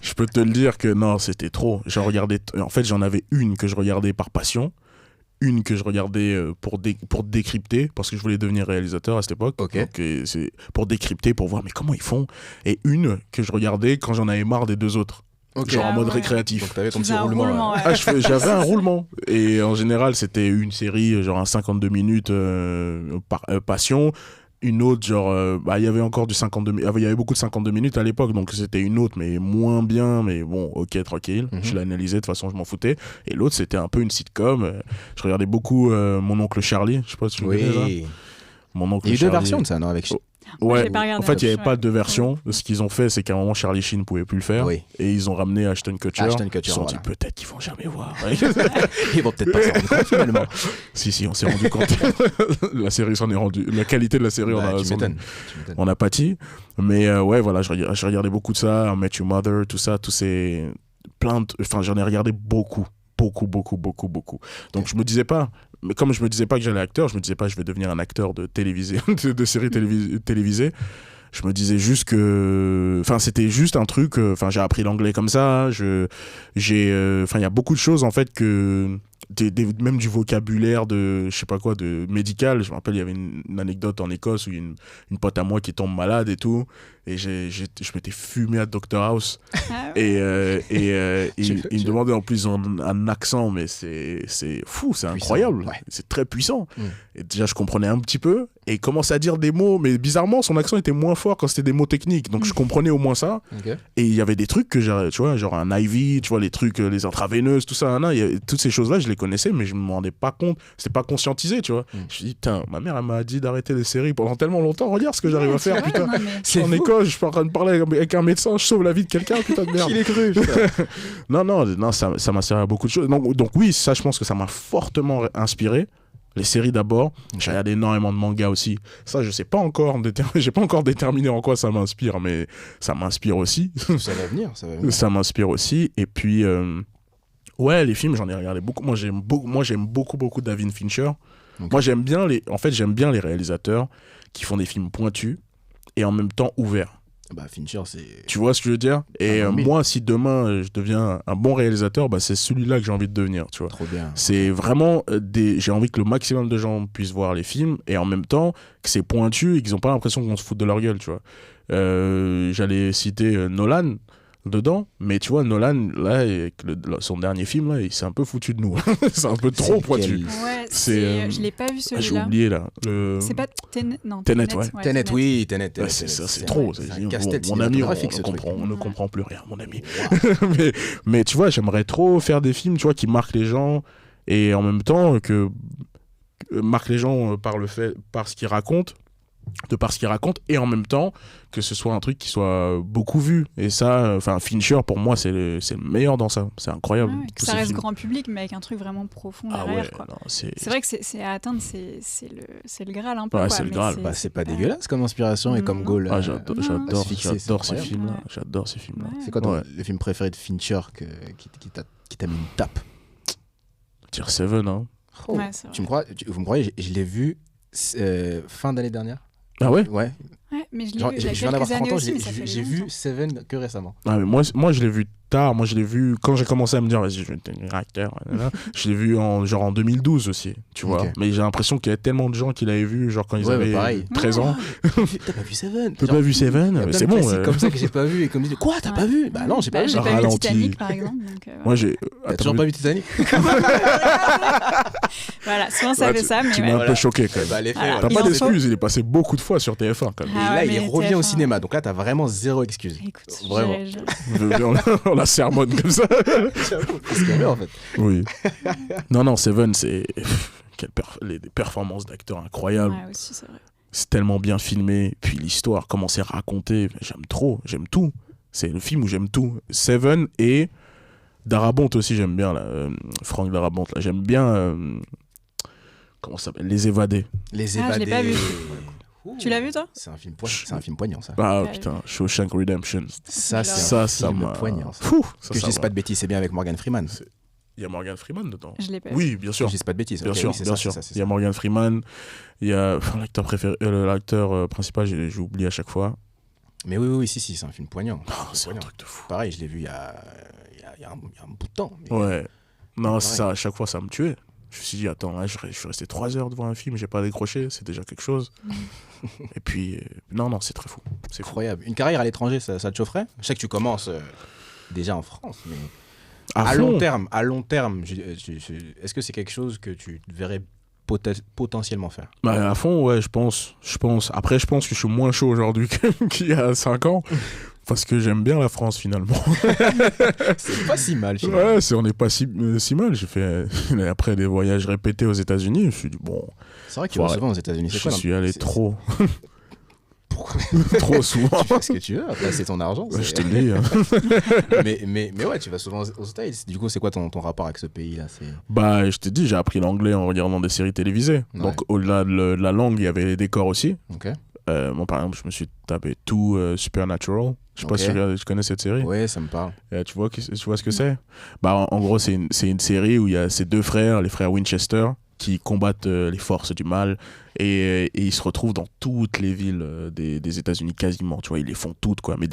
Je peux te le dire que non, c'était trop. En fait, j'en avais une que je regardais par passion, une que je regardais pour décrypter, parce que je voulais devenir réalisateur à cette époque. Okay. Donc, c'est pour décrypter, pour voir mais comment ils font. Et une que je regardais quand j'en avais marre des deux autres. Okay. Genre en mode récréatif. Donc t'avais ton petit roulement. Ouais. J'avais un roulement. Et en général, c'était une série, genre un 52 minutes par passion. Une autre, genre, il y avait encore du 52 minutes. Il y avait beaucoup de 52 minutes à l'époque, donc c'était une autre, mais moins bien, mais bon, ok, tranquille. Je l'analysais, de toute façon, je m'en foutais. Et l'autre, c'était un peu une sitcom. Je regardais beaucoup Mon oncle Charlie, je sais pas si tu me connais ça. Mon oncle Charlie. Il y a eu deux versions de ça, non, avec... Ouais, en fait, il n'y avait pas de version. Ce qu'ils ont fait, c'est qu'à un moment, Charlie Sheen ne pouvait plus le faire. Oui. Et ils ont ramené Ashton Kutcher. Ils se sont dit, peut-être qu'ils vont jamais voir. Ils vont peut-être pas s'en rendre compte, finalement. Si, on s'est rendu compte. La série s'en est rendue. La qualité de la série, on a pâti. Mais ouais, voilà, je regardais beaucoup de ça. I Met Your Mother, tout ça, tous ces... Enfin, j'en ai regardé beaucoup. Donc, je me disais pas... Mais comme je me disais pas que j'allais acteur, je me disais pas je vais devenir un acteur de séries télévisées. Je me disais juste que, enfin, c'était juste un truc. Enfin, j'ai appris l'anglais comme ça. Il y a beaucoup de choses en fait que même du vocabulaire de, je sais pas quoi, de médical. Je me rappelle, il y avait une anecdote en Écosse où il y a une pote à moi qui tombe malade et tout. Et je m'étais fumé à Dr House. Ah ouais. Et il me demandait en plus un accent, mais c'est fou, c'est incroyable. Ouais. C'est très puissant. Et déjà, je comprenais un petit peu. Et il commençait à dire des mots, mais bizarrement, son accent était moins fort quand c'était des mots techniques. Donc, je comprenais au moins ça. Okay. Et il y avait des trucs que, tu vois, genre un IV, tu vois, les trucs, les intraveineuses, tout ça. Toutes ces choses-là, je les connaissais, mais je me rendais pas compte. C'était pas conscientisé, tu vois. Je me suis dit, putain, ma mère, elle m'a dit d'arrêter les séries pendant tellement longtemps. Regarde ce que j'arrive à faire, putain. C'est en Écosse, je suis en train de parler avec un médecin, je sauve la vie de quelqu'un, putain de merde. Qui l'est cru, non, ça m'a servi à beaucoup de choses. Donc oui, ça, je pense que ça m'a fortement inspiré. Les séries d'abord, j'ai regardé énormément de mangas aussi. Ça, je sais pas encore, j'ai pas encore déterminé en quoi ça m'inspire, mais ça m'inspire aussi. Ça va venir. Ça m'inspire aussi. Et puis, ouais, les films, j'en ai regardé beaucoup. Moi, j'aime beaucoup David Fincher. Okay. Moi, j'aime bien les réalisateurs qui font des films pointus et en même temps ouverts. Bah, Fincher, c'est... Tu vois ce que je veux dire ? Et moi, si demain je deviens un bon réalisateur, bah, c'est celui-là que j'ai envie de devenir, tu vois. Trop bien. C'est vraiment j'ai envie que le maximum de gens puissent voir les films et en même temps que c'est pointu et qu'ils n'ont pas l'impression qu'on se fout de leur gueule, tu vois. J'allais citer Nolan dedans, mais tu vois, Nolan, là, avec son dernier film, là, il s'est un peu foutu de nous. C'est un peu trop pointu. Ouais, je l'ai pas vu celui-là. J'ai oublié, là. C'est pas Tenet, non. Tenet, ouais. Tenet, oui, Tenet. Ouais, c'est trop. Mon ami, on ne comprend plus rien, mon ami. mais tu vois, j'aimerais trop faire des films, tu vois, qui marquent les gens et en même temps que marquent les gens par ce qu'ils racontent, et en même temps que ce soit un truc qui soit beaucoup vu. Et ça, enfin, Fincher pour moi c'est le meilleur dans ça. C'est incroyable. Ouais, que ça reste grand public, mais avec un truc vraiment profond derrière. Quoi. Non, c'est vrai que c'est à atteindre, c'est le Graal un peu. Ouais, c'est le Graal. C'est pas dégueulasse comme inspiration et comme goal. J'adore ces films-là. J'adore ces films-là. C'est quoi le film préféré de Fincher qui t'a mis une tape? Dire Seven, hein. Ouais, vous me croyez, je l'ai vu fin d'année dernière. Ah ouais? Ouais, mais je l'ai vu. Je viens d'avoir 30 ans, j'ai vu Seven que récemment. Ah, mais moi je l'ai vu tard. Moi je l'ai vu quand j'ai commencé à me dire vas-y, je vais devenir acteur. Je l'ai vu en 2012 aussi, tu vois. Okay. Mais j'ai l'impression qu'il y a tellement de gens qui l'avaient vu, genre quand ils avaient 13 ans. T'as pas vu Seven? T'as pas vu Seven? C'est bon. C'est comme ça que j'ai pas vu. Et comme dit, quoi, t'as pas vu? Bah non, j'ai pas vu. J'ai pas vu Titanic par exemple. Moi j'ai. T'as toujours pas vu Titanic? Voilà, souvent ça fait ça. Tu m'as un peu choqué quand même. T'as pas d'excuses, il est passé beaucoup de fois sur TF1 quand même. Et là, il revient au cinéma. Donc là, t'as vraiment zéro excuse. Écoute, vraiment. On la sermonne comme ça. C'est en fait. Oui. Non, Seven, c'est des performances d'acteurs incroyables. Ouais, aussi, c'est vrai. C'est tellement bien filmé. Puis l'histoire, comment c'est raconté, j'aime tout. C'est le film où j'aime tout. Seven et Darabont aussi, j'aime bien. Là. Franck Darabont, là. J'aime bien. Comment ça s'appelle? Les Évadés. Les Évadés. Je l'ai pas vu. Tu l'as vu toi? C'est un film poignant ça. Ah putain, Shawshank Redemption. Ça m'a poignant. Que je dise pas de bêtises, c'est bien avec Morgan Freeman. Il y a Morgan Freeman dedans. Je l'ai pas vu. Oui, bien sûr. Je dis pas de bêtises. Bien sûr. Il y a Morgan Freeman. Il y a l'acteur principal, j'ai oublié à chaque fois. Mais oui, si, c'est un film poignant. C'est un truc de fou. Pareil, je l'ai vu il y a un bout de temps. Ouais. Non, ça, à chaque fois, ça me tuait. Je me suis dit, attends, là, je suis resté 3 heures devant un film, j'ai pas décroché, c'est déjà quelque chose. Et puis, non, c'est très fou. C'est incroyable. Une carrière à l'étranger, ça te chaufferait? Je sais que tu commences déjà en France, mais à long terme, est-ce que c'est quelque chose que tu verrais potentiellement faire? Bah, à fond, ouais, je pense. Après, je pense que je suis moins chaud aujourd'hui qu'il y a 5 ans. Parce que j'aime bien la France finalement. C'est pas si mal. Finalement. Ouais, on n'est pas si mal. J'ai fait après des voyages répétés aux États-Unis. Je me suis dit bon. C'est vrai qu'il va souvent aux États-Unis. Je suis allé trop. Pourquoi? Trop souvent. Tu fais ce que tu veux. Après, c'est ton argent. Ouais, je te le dis. Hein. mais ouais, tu vas souvent aux States. Du coup, c'est quoi ton rapport avec ce pays-là? Bah, je te dis, j'ai appris l'anglais en regardant des séries télévisées. Ouais. Donc, au-delà de la langue, il y avait les décors aussi. Ok. Moi, par exemple, je me suis tapé tout Supernatural. Je sais pas si tu connais cette série. Oui, ça me parle. Tu vois ce que c'est? Bah, en gros, c'est une série où il y a ces 2 frères, les frères Winchester, qui combattent les forces du mal. Et ils se retrouvent dans toutes les villes des États-Unis quasiment, tu vois, ils les font toutes, quoi. Mais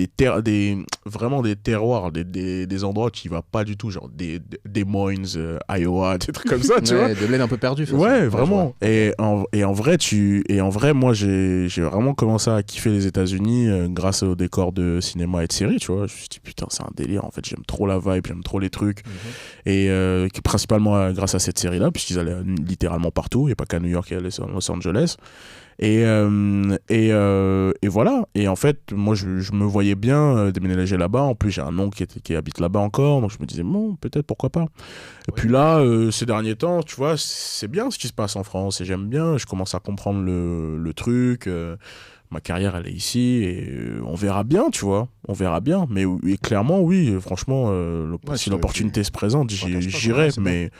vraiment des terroirs, des endroits où tu vas pas du tout, genre des Moines, Iowa, des trucs comme ça, tu vois. Des bleds un peu perdus. Ouais, vraiment. Et en vrai, moi, j'ai vraiment commencé à kiffer les États-Unis grâce au décor de cinéma et de séries, tu vois. Je me suis dit, putain, c'est un délire, en fait, j'aime trop la vibe, j'aime trop les trucs. Et principalement grâce à cette série-là, puisqu'ils allaient littéralement partout, il n'y a pas qu'à New York et à Los Angeles. Et voilà. Et en fait, moi, je me voyais bien déménager là-bas. En plus, j'ai un oncle qui habite là-bas encore. Donc, je me disais, bon, peut-être, pourquoi pas. Et puis là, ces derniers temps, tu vois, c'est bien ce qui se passe en France. Et j'aime bien. Je commence à comprendre le truc. Ma carrière, elle est ici. Et on verra bien, tu vois. On verra bien. Mais clairement, oui, franchement, si l'opportunité se présente, j'irai. Mais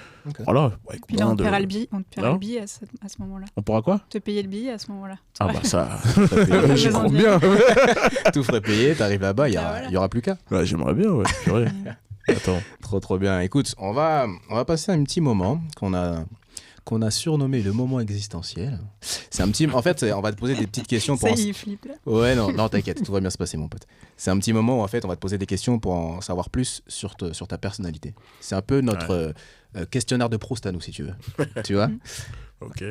voilà. Ouais, puis là, on te paiera le billet à ce moment-là. On pourra quoi ? Te payer le billet à ce moment-là. Ah bah ça, j'y crois bien. Tout frais payé, t'arrives là-bas, il y aura plus qu'à. Ouais, j'aimerais bien, ouais. Attends. Trop bien. Écoute, on va passer à un petit moment qu'on a surnommé le moment existentiel. C'est un petit... En fait, on va te poser des petites questions pour... Ça y est, flippe là. Ouais, non, t'inquiète, tout va bien se passer, mon pote. C'est un petit moment où, en fait, on va te poser des questions pour en savoir plus sur ta personnalité. C'est un peu notre questionnaire de Proust à nous, si tu veux. Tu vois ? Ok.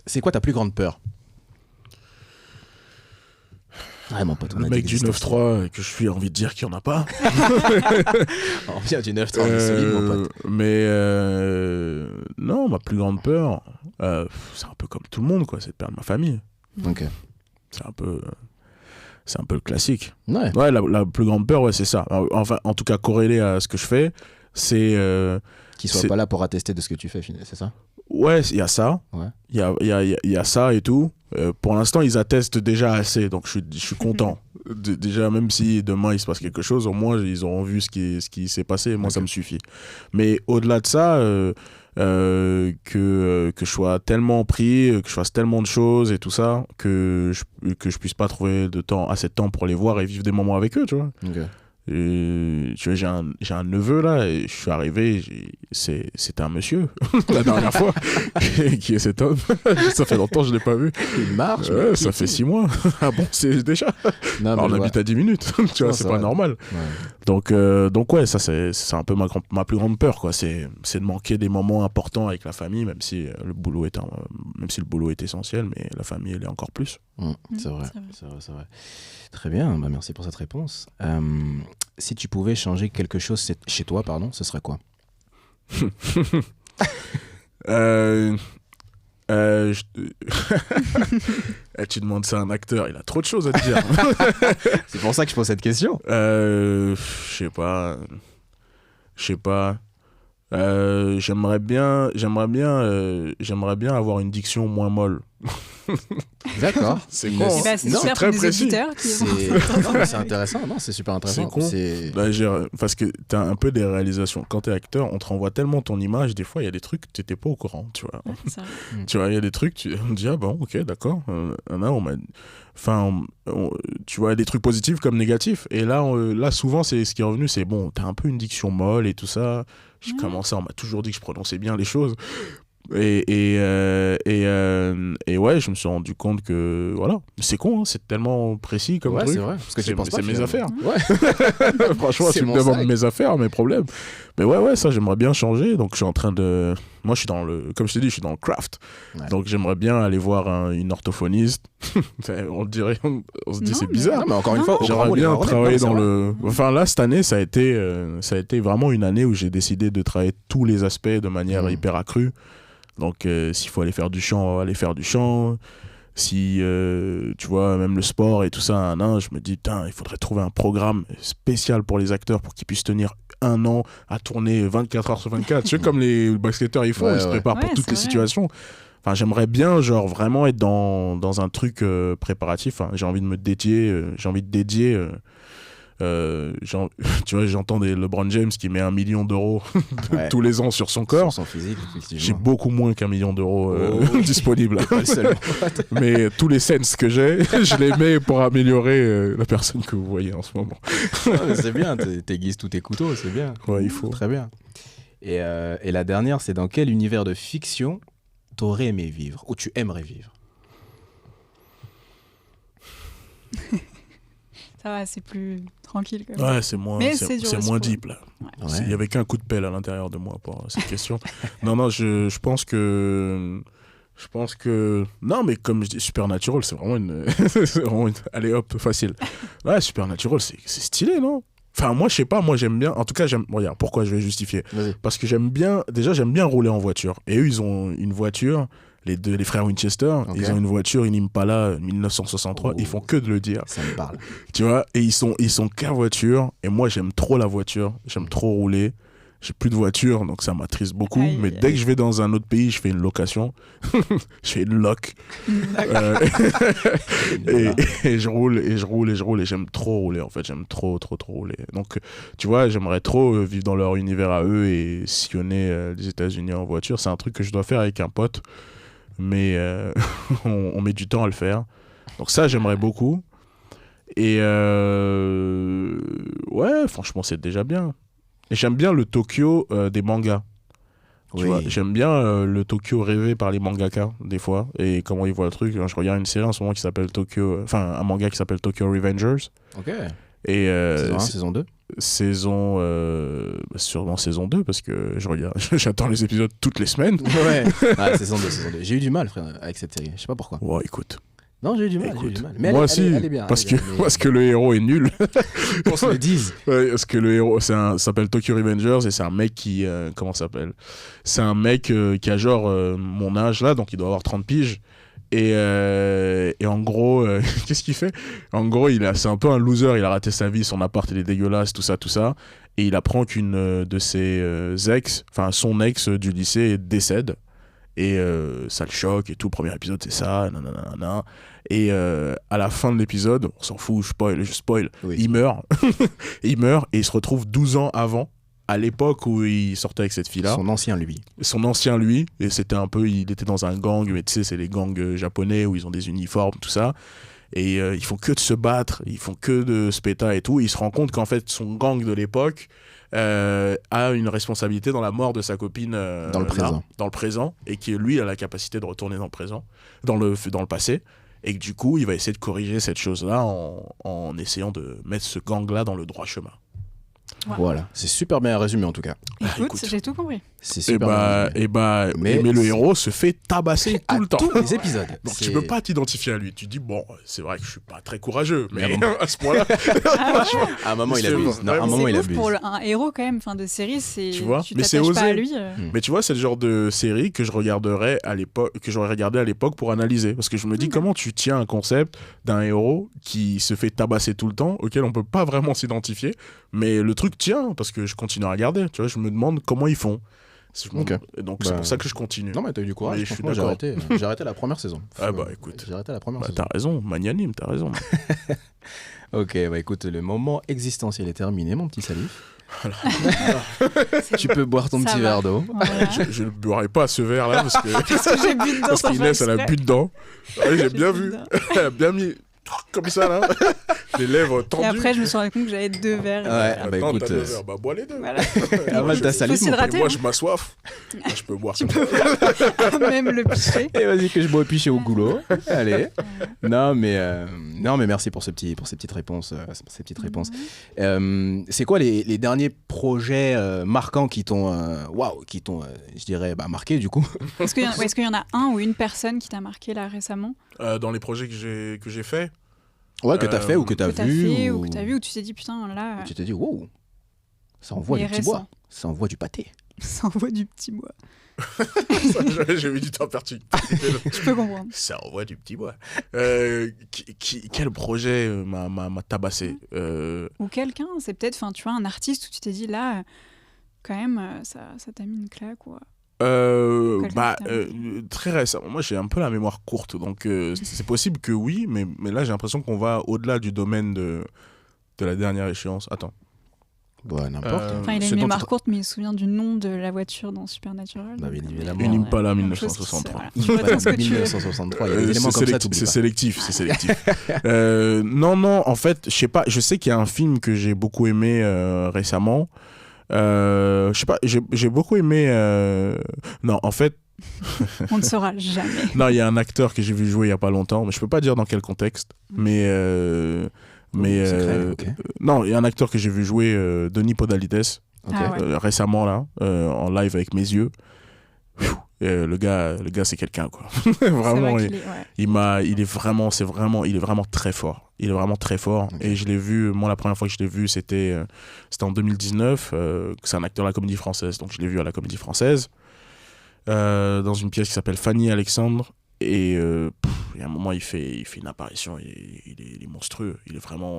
C'est quoi ta plus grande peur ? Ouais, mon pote, le mec du 9-3 que je suis envie de dire qu'il n'y en a pas. On vient du 9-3, on est solide, mon pote. Mais non, ma plus grande peur, c'est un peu comme tout le monde, quoi, c'est de perdre ma famille. Ok. C'est un peu le classique. Ouais. Ouais, la plus grande peur, ouais, c'est ça. Enfin, en tout cas, corrélé à ce que je fais, c'est... Qu'ils soient pas là pour attester de ce que tu fais, c'est ça ? Ouais, il y a ça. Il y a ça et tout. Pour l'instant, ils attestent déjà assez, donc je suis content. Déjà, même si demain il se passe quelque chose, au moins ils auront vu ce qui s'est passé. Moi, ça me suffit. Mais au-delà de ça, que je sois tellement pris, que je fasse tellement de choses et tout ça, que je puisse pas trouver assez de temps pour les voir et vivre des moments avec eux, tu vois. Okay. Et, tu vois, j'ai un neveu là, et je suis arrivé, c'était un monsieur la dernière fois. Qui est cet homme? Ça fait longtemps que je l'ai pas vu. Il marche. Ça fait 6 mois. Ah bon, c'est déjà. Non, on habite à 10 minutes. Tu vois, c'est pas normal. Ouais. Donc ouais, ça c'est un peu ma plus grande peur, quoi. C'est de manquer des moments importants avec la famille, même si le boulot est essentiel, mais la famille elle est encore plus. C'est vrai. Très bien, merci pour cette réponse. Si tu pouvais changer quelque chose chez toi, ce serait quoi? Tu demandes ça à un acteur, il a trop de choses à te dire. C'est pour ça que je pose cette question. Je sais pas. J'aimerais bien avoir une diction moins molle. D'accord. C'est con. C'est très précis. C'est intéressant. Non, c'est super intéressant. C'est con. Parce que t'as un peu des réalisations. Quand t'es acteur, on te renvoie tellement ton image. Des fois, il y a des trucs t'étais pas au courant, tu vois. Tu vois, il y a des trucs, on te dit ah bon, ok, d'accord. Tu vois, des trucs positifs comme négatifs. Et là, souvent, c'est ce qui est revenu, c'est bon, t'as un peu une diction molle et tout ça. J'ai commencé, on m'a toujours dit que je prononçais bien les choses. Et ouais, je me suis rendu compte que voilà, c'est con, hein, c'est tellement précis comme truc. C'est vrai, parce que c'est mes affaires. Ouais. Franchement, tu me demandes mes affaires, mes problèmes. Mais ouais, ça j'aimerais bien changer. Donc je suis en train de, moi je suis comme je t'ai dit, je suis dans le craft. Ouais. Donc j'aimerais bien aller voir une orthophoniste. On se dit c'est bizarre. Non, mais encore une fois, j'aimerais bien travailler dans le. Enfin là cette année, ça a été vraiment une année où j'ai décidé de travailler tous les aspects de manière hyper accrue. Donc, s'il faut aller faire du chant, on va aller faire du chant. Si, tu vois, même le sport et tout ça, je me dis, putain, il faudrait trouver un programme spécial pour les acteurs pour qu'ils puissent tenir 1 an à tourner 24 heures sur 24. Tu sais, comme les basketteurs, ils font, ils se préparent pour toutes les situations. Enfin, j'aimerais bien, genre, vraiment être dans un truc préparatif. J'ai envie de me dédier, tu vois, j'entends des LeBron James qui met 1 million d'euros tous les ans sur son corps. Sur son physique, effectivement. J'ai beaucoup moins qu'1 million d'euros disponibles. Mais tous les cents que j'ai, je les mets pour améliorer la personne que vous voyez en ce moment. C'est bien, t'aiguises tous tes couteaux, c'est bien. Ouais, il faut. Très bien. Et la dernière, c'est dans quel univers de fiction t'aurais aimé vivre ou tu aimerais vivre? Ça va, c'est plus tranquille quand même. Ouais, c'est moins deep là. Ouais. Il y avait qu'un coup de pelle à l'intérieur de moi pour cette question. Non, je pense que non, mais comme je dis, Supernatural, c'est vraiment une allez hop, facile. Ouais, Supernatural, c'est stylé, non? Enfin, moi, je sais pas, moi j'aime bien. En tout cas, regarde, pourquoi je vais justifier. Vas-y. Parce que j'aime bien rouler en voiture. Et eux, ils ont une voiture. Les frères Winchester, okay. Ils ont une voiture, une Impala 1963, ils font que de le dire. Ça me parle. Tu vois, et ils sont qu'à voiture, et moi j'aime trop la voiture, j'aime trop rouler. J'ai plus de voiture, donc ça m'attriste beaucoup. Mais dès que je vais dans un autre pays, je fais une location. Je fais une loc. Et je roule, et j'aime trop rouler, en fait. J'aime trop rouler. Donc, tu vois, j'aimerais trop vivre dans leur univers à eux et sillonner les États-Unis en voiture. C'est un truc que je dois faire avec un pote. Mais on met du temps à le faire. Donc ça, j'aimerais beaucoup. Et ouais, franchement, c'est déjà bien. Et j'aime bien le Tokyo des mangas. Tu vois, j'aime bien le Tokyo rêvé par les mangaka, des fois. Et comment ils voient le truc. Je regarde une série en ce moment qui s'appelle un manga qui s'appelle Tokyo Revengers. Ok. Et, saison 1, saison 2 sûrement saison 2 parce que j'attends les épisodes toutes les semaines. Ouais, saison 2. J'ai eu du mal, frère, avec cette série. Je sais pas pourquoi. Ouais, écoute. Non, j'ai eu du mal. Mais moi aussi, elle est bien, parce que le héros est nul. Qu'on se le dise. Ouais, parce que le héros, ça s'appelle Tokyo Revengers et c'est un mec qui... comment ça s'appelle ? C'est un mec qui a genre mon âge là, donc il doit avoir 30 piges. Et en gros, qu'est-ce qu'il fait ? En gros, c'est un peu un loser, il a raté sa vie, son appart il est dégueulasse, tout ça. Et il apprend qu'une de ses son ex du lycée décède. Et ça le choque et tout. Le premier épisode, c'est ça. Nanana. Et à la fin de l'épisode, on s'en fout, je spoil. Oui. Il meurt. Et il se retrouve 12 ans avant, à l'époque où il sortait avec cette fille-là. Son ancien lui. Et c'était un peu, il était dans un gang, mais tu sais, c'est les gangs japonais où ils ont des uniformes, tout ça. Et ils font que de se battre, ils font que de se péter et tout. Et il se rend compte qu'en fait, son gang de l'époque a une responsabilité dans la mort de sa copine dans le présent, et que lui a la capacité de retourner dans le présent, dans le passé. Et que du coup, il va essayer de corriger cette chose-là en essayant de mettre ce gang-là dans le droit chemin. Wow. Voilà, c'est super bien résumé en tout cas. Écoute, j'ai tout compris. C'est super mais le héros se fait tabasser tout le temps. Tous les épisodes. Donc tu peux pas t'identifier à lui. Tu dis bon, c'est vrai que je suis pas très courageux, mais à ce point-là. À un moment il abuse. Non, à un moment il abuse. Pour un héros quand même, fin de série, c'est. Tu vois, mais c'est osé. Pas à lui. Mais tu vois, c'est le genre de série que j'aurais regardé à l'époque pour analyser, parce que je me dis comment tu tiens un concept d'un héros qui se fait tabasser tout le temps, auquel on peut pas vraiment s'identifier, mais le truc tient parce que je continue à regarder. Tu vois, je me demande comment ils font. Donc c'est pour ça que je continue. Non mais t'as eu du courage. Je suis d'accord. J'ai arrêté la première saison. Ah bah écoute. J'ai arrêté la première saison. T'as raison, magnanime, t'as raison. Ok, bah écoute, le moment existentiel est terminé, mon petit Salif. Tu peux boire ton petit verre d'eau. Voilà. Je ne boirai pas ce verre là parce que j'ai bu dedans. Parce qu'Inès elle a bu dedans. Ouais, j'ai bien vu. Elle a bien mis comme ça là. Les lèvres tendues. Et après je me suis rendu compte que j'avais 2 verres. Ouais, bah écoute, t'as 2 verres, bah bois les 2. Voilà. Aval ta Salif. Moi je m'assoif. Je peux boire. Tu peux boire même le piché. Et vas-y que je bois piché au goulot. Allez. Non mais merci pour ces petites réponses. C'est quoi les derniers projets marquants qui t'ont je dirais marqué du coup. Est-ce qu'il y en a un ou une personne qui t'a marqué là récemment? Dans les projets que j'ai fait. Ouais, que t'as fait ou que t'as vu. Ou que t'as vu, ou tu t'es dit putain là. Tu t'es dit wow, ça envoie du petit bois, ça envoie du pâté. Ça envoie du petit bois. J'ai mis du temps perdu. Je peux comprendre. Ça envoie du petit bois. Quel projet m'a tabassé Ou quelqu'un, c'est peut-être, tu vois, un artiste où tu t'es dit là, quand même, ça t'a mis une claque ou. Très récemment, moi j'ai un peu la mémoire courte, donc c'est possible que oui, mais là j'ai l'impression qu'on va au-delà du domaine de la dernière échéance. Attends. Ouais, n'importe. Il a une mémoire courte, mais il se souvient du nom de la voiture dans Supernatural. Bah, bien évidemment. Une Impala 1963. 1963, il y a des éléments comme ça, c'est sélectif. Non, en fait, je sais pas, je sais qu'il y a un film que j'ai beaucoup aimé récemment. Je sais pas, j'ai beaucoup aimé. Non, en fait, On ne saura jamais. Non, il y a un acteur que j'ai vu jouer il y a pas longtemps, mais je peux pas dire dans quel contexte. Mais non, il y a un acteur que j'ai vu jouer, Denis Podalides, récemment là, en live avec mes yeux. Le gars c'est quelqu'un quoi. Vraiment, il est vraiment très fort. Il est vraiment très fort. Et je l'ai vu, moi la première fois que je l'ai vu, c'était en 2019. C'est un acteur de la Comédie Française, donc je l'ai vu à la Comédie Française dans une pièce qui s'appelle Fanny Alexandre. Et il y a un moment, il fait une apparition, il est monstrueux.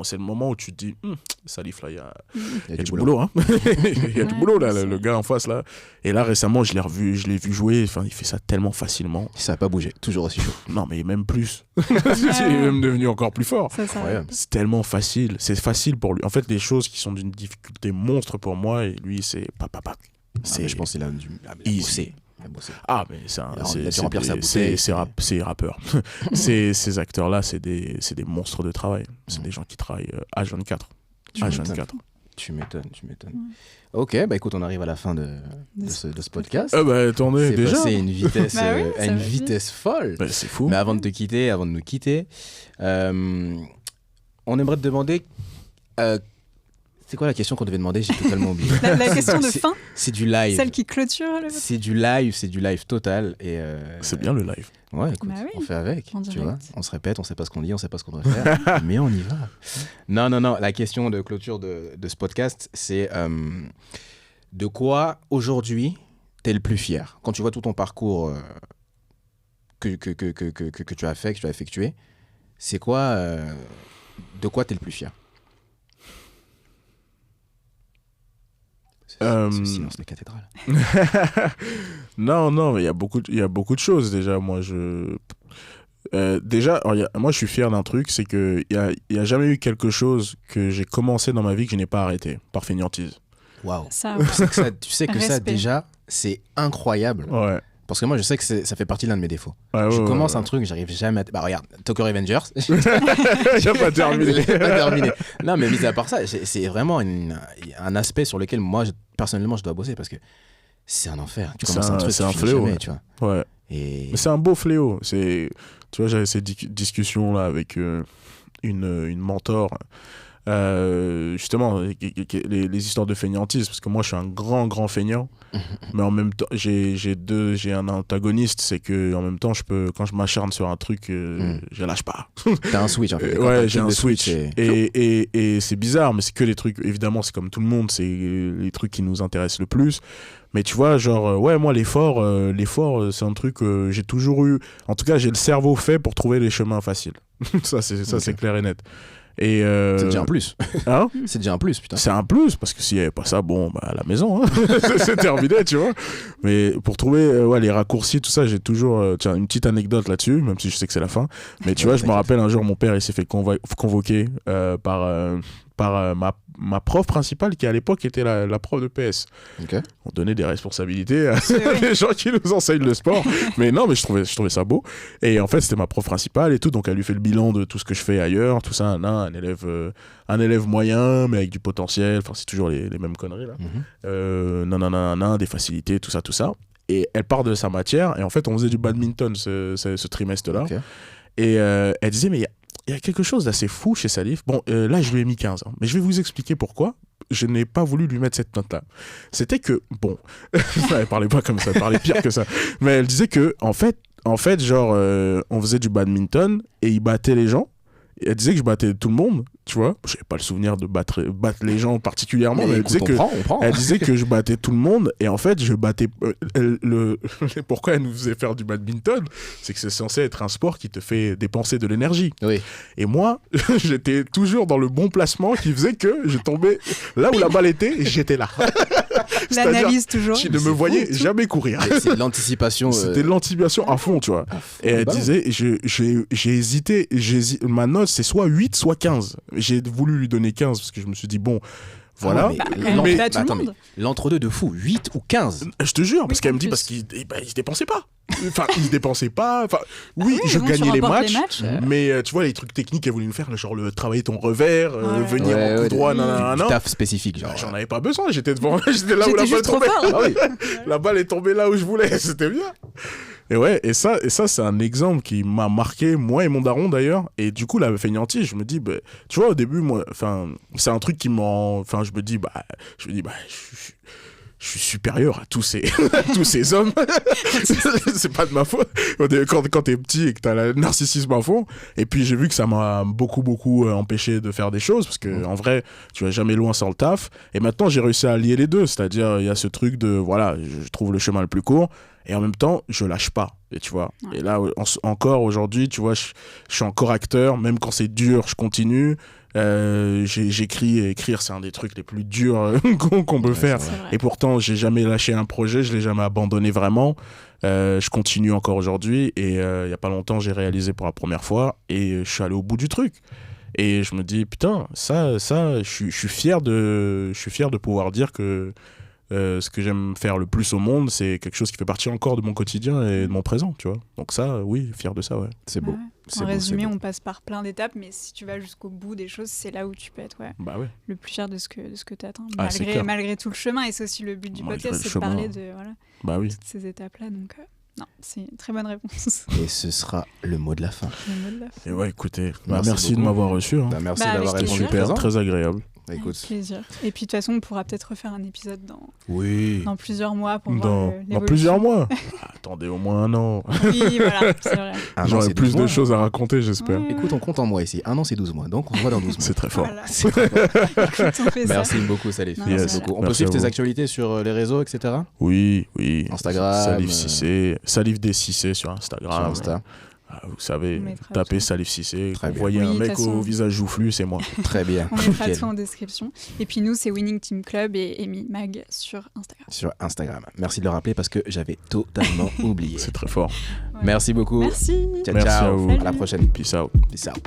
C'est le moment où tu te dis, Salif, là, il y a du boulot. Hein. Il y a du boulot, là, le gars en face, là. Et là, récemment, je l'ai vu jouer. Enfin, il fait ça tellement facilement. Ça n'a pas bougé, toujours aussi chaud. Non, mais même plus. Il est même devenu encore plus fort. C'est tellement facile. C'est facile pour lui. En fait, les choses qui sont d'une difficulté monstre pour moi, et lui, c'est papa. Je pense qu'il a bossé. Ah, mais c'est rappeur. Ces acteurs-là, c'est des monstres de travail. C'est des gens qui travaillent H24. Tu m'étonnes. Ok, bah écoute, on arrive à la fin de ce podcast. Attendez, déjà. C'est passé à une vitesse folle. C'est fou. Mais avant de nous quitter, on aimerait te demander... c'est quoi la question qu'on devait demander? J'ai totalement oublié. La question de fin. C'est du live. Celle qui clôture. C'est du live total. Et c'est bien le live. Ouais, écoute, on fait avec. Tu vois, on se répète, on sait pas ce qu'on dit, on sait pas ce qu'on doit faire, mais on y va. Non. La question de clôture de ce podcast, c'est de quoi aujourd'hui t'es le plus fier quand tu vois tout ton parcours que tu as fait, que tu as effectué. C'est quoi de quoi t'es le plus fier? Ce silence de cathédrale. Non, mais il y a beaucoup de choses déjà. Moi, moi, je suis fier d'un truc, c'est que il y a jamais eu quelque chose que j'ai commencé dans ma vie que je n'ai pas arrêté par fainéantise. Waouh. Tu sais que ça déjà, c'est incroyable. Ouais. Parce que moi, je sais que ça fait partie de l'un de mes défauts. Je commence un truc, j'arrive jamais à... Bah regarde, Tokyo Revengers. J'ai pas terminé. Non, mais mis à part ça, c'est vraiment un aspect sur lequel moi, personnellement, je dois bosser parce que c'est un enfer. Tu commences un truc, c'est un fléau. Jamais, tu vois. Ouais. Mais c'est un beau fléau. Tu vois, j'avais cette discussion là avec une mentor. Justement les histoires de fainéantise, parce que moi je suis un grand feignant, mais en même temps j'ai un antagoniste, c'est que en même temps quand je m'acharne sur un truc, je lâche pas. T'as un switch en fait. Ouais, j'ai un switch et c'est bizarre, mais c'est que les trucs, évidemment c'est comme tout le monde, c'est les trucs qui nous intéressent le plus. Mais tu vois, genre, moi, l'effort, c'est un truc que j'ai toujours eu. En tout cas, j'ai le cerveau fait pour trouver les chemins faciles. C'est clair et net. Et c'est déjà un plus. Hein? C'est déjà un plus, putain. C'est un plus, parce que s'il n'y avait pas ça, bon, bah, à la maison, hein. C'est terminé, tu vois. Mais pour trouver les raccourcis, tout ça, j'ai toujours tiens, une petite anecdote là-dessus, même si je sais que c'est la fin. Mais tu vois, je me rappelle un jour, mon père, il s'est fait convoquer par ma prof principale, qui à l'époque était la prof de PS. Okay. On donnait des responsabilités à des gens qui nous enseignent le sport. Mais non, mais je trouvais ça beau. Et en fait, c'était ma prof principale et tout. Donc, elle lui fait le bilan de tout ce que je fais ailleurs. Tout ça, un élève moyen, mais avec du potentiel. Enfin, c'est toujours les mêmes conneries, là. Des facilités, tout ça. Et elle part de sa matière. Et en fait, on faisait du badminton ce trimestre-là. Okay. Et elle disait, mais il y a quelque chose d'assez fou chez Salif. Bon, là, je lui ai mis 15 ans. Mais je vais vous expliquer pourquoi je n'ai pas voulu lui mettre cette note-là. C'était que, bon, elle parlait pas comme ça, elle parlait pire que ça. Mais elle disait que, en fait, genre, on faisait du badminton et il battait les gens. Et elle disait que je battais tout le monde, tu vois. Je n'avais pas le souvenir de battre les gens particulièrement, mais elle disait que je battais tout le monde. Et en fait, je battais... Pourquoi elle nous faisait faire du badminton? C'est que c'est censé être un sport qui te fait dépenser de l'énergie. Oui. Et moi, j'étais toujours dans le bon placement qui faisait que je tombais là où la balle était et j'étais là. L'analyse toujours. Je ne me voyais jamais courir. C'est l'anticipation. C'était l'anticipation à fond, tu vois. Et elle disait, j'ai hésité, ma note c'est soit 8, soit 15. J'ai voulu lui donner 15 parce que je me suis dit, bon, voilà. Mais l'entre-deux de fou, 8 ou 15. Je te jure, parce qu'elle me dit, parce qu'il se dépensait pas. Enfin, il se dépensait pas. Enfin, je gagnais les matchs, mais tu vois, les trucs techniques qu'elle voulait nous faire, genre travailler ton revers, venir en coup droit, du taf spécifique. Genre. J'en avais pas besoin, j'étais là où la balle tombait. La balle est tombée là où je voulais, c'était bien. Et ouais, et ça c'est un exemple qui m'a marqué, moi et mon daron d'ailleurs. Et du coup, la feignantise, je me dis, bah, tu vois, au début, moi, c'est un truc qui je me dis, je suis supérieur à tous ces hommes. C'est pas de ma faute. Quand t'es petit et que t'as le narcissisme à fond. Et puis j'ai vu que ça m'a beaucoup empêché de faire des choses parce que en vrai, tu vas jamais loin sans le taf. Et maintenant, j'ai réussi à allier les deux. C'est-à-dire, il y a ce truc de, voilà, je trouve le chemin le plus court. Et en même temps, je lâche pas. Et tu vois. Ouais. Et là, encore aujourd'hui, tu vois, je suis encore acteur. Même quand c'est dur, je continue. J'écris, et écrire c'est un des trucs les plus durs qu'on peut faire, et pourtant j'ai jamais lâché un projet, je l'ai jamais abandonné vraiment. Je continue encore aujourd'hui, et il y a pas longtemps j'ai réalisé pour la première fois et je suis allé au bout du truc, et je me dis putain, ça je suis fier de pouvoir dire que ce que j'aime faire le plus au monde, c'est quelque chose qui fait partie encore de mon quotidien et de mon présent, tu vois. Donc ça, oui, fier de ça, ouais. C'est beau. En résumé, on passe par plein d'étapes, mais si tu vas jusqu'au bout des choses, c'est là où tu peux être le plus fier de ce que tu atteins, malgré tout le chemin. Et c'est aussi le but du podcast, c'est de parler de toutes ces étapes-là. Donc, non, c'est une très bonne réponse. Et ce sera le mot de la fin. Et ouais, écoutez, merci de m'avoir reçu. Merci d'avoir répondu présent. Très agréable. Écoute. Avec plaisir. Et puis de toute façon, on pourra peut-être refaire un épisode dans plusieurs mois pour voir l'évolution. Dans plusieurs mois. Attendez au moins 1 an. Oui, voilà, c'est vrai. J'aurai plus de choses à raconter, j'espère. Ouais. Écoute, on compte en mois ici. 1 an, c'est 12 mois. Donc on se voit dans 12 mois. C'est très fort. Voilà. Écoute, on fait merci ça. beaucoup, Salif. Yes. On peut suivre tes actualités sur les réseaux, etc. Oui. Instagram. Salif Cissé. Salif D. Cissé sur Instagram. Sur Insta. Vous savez, tapez Salif Cissé, vous voyez un mec au visage joufflu, c'est moi. Très bien. On mettra tout en description. Et puis nous, c'est Winning Team Club et Amy Mag sur Instagram. Sur Instagram. Merci de le rappeler parce que j'avais totalement oublié. C'est très fort. Ouais. Merci beaucoup. Merci. Ciao. Merci à vous. À la prochaine. Peace out. Peace out.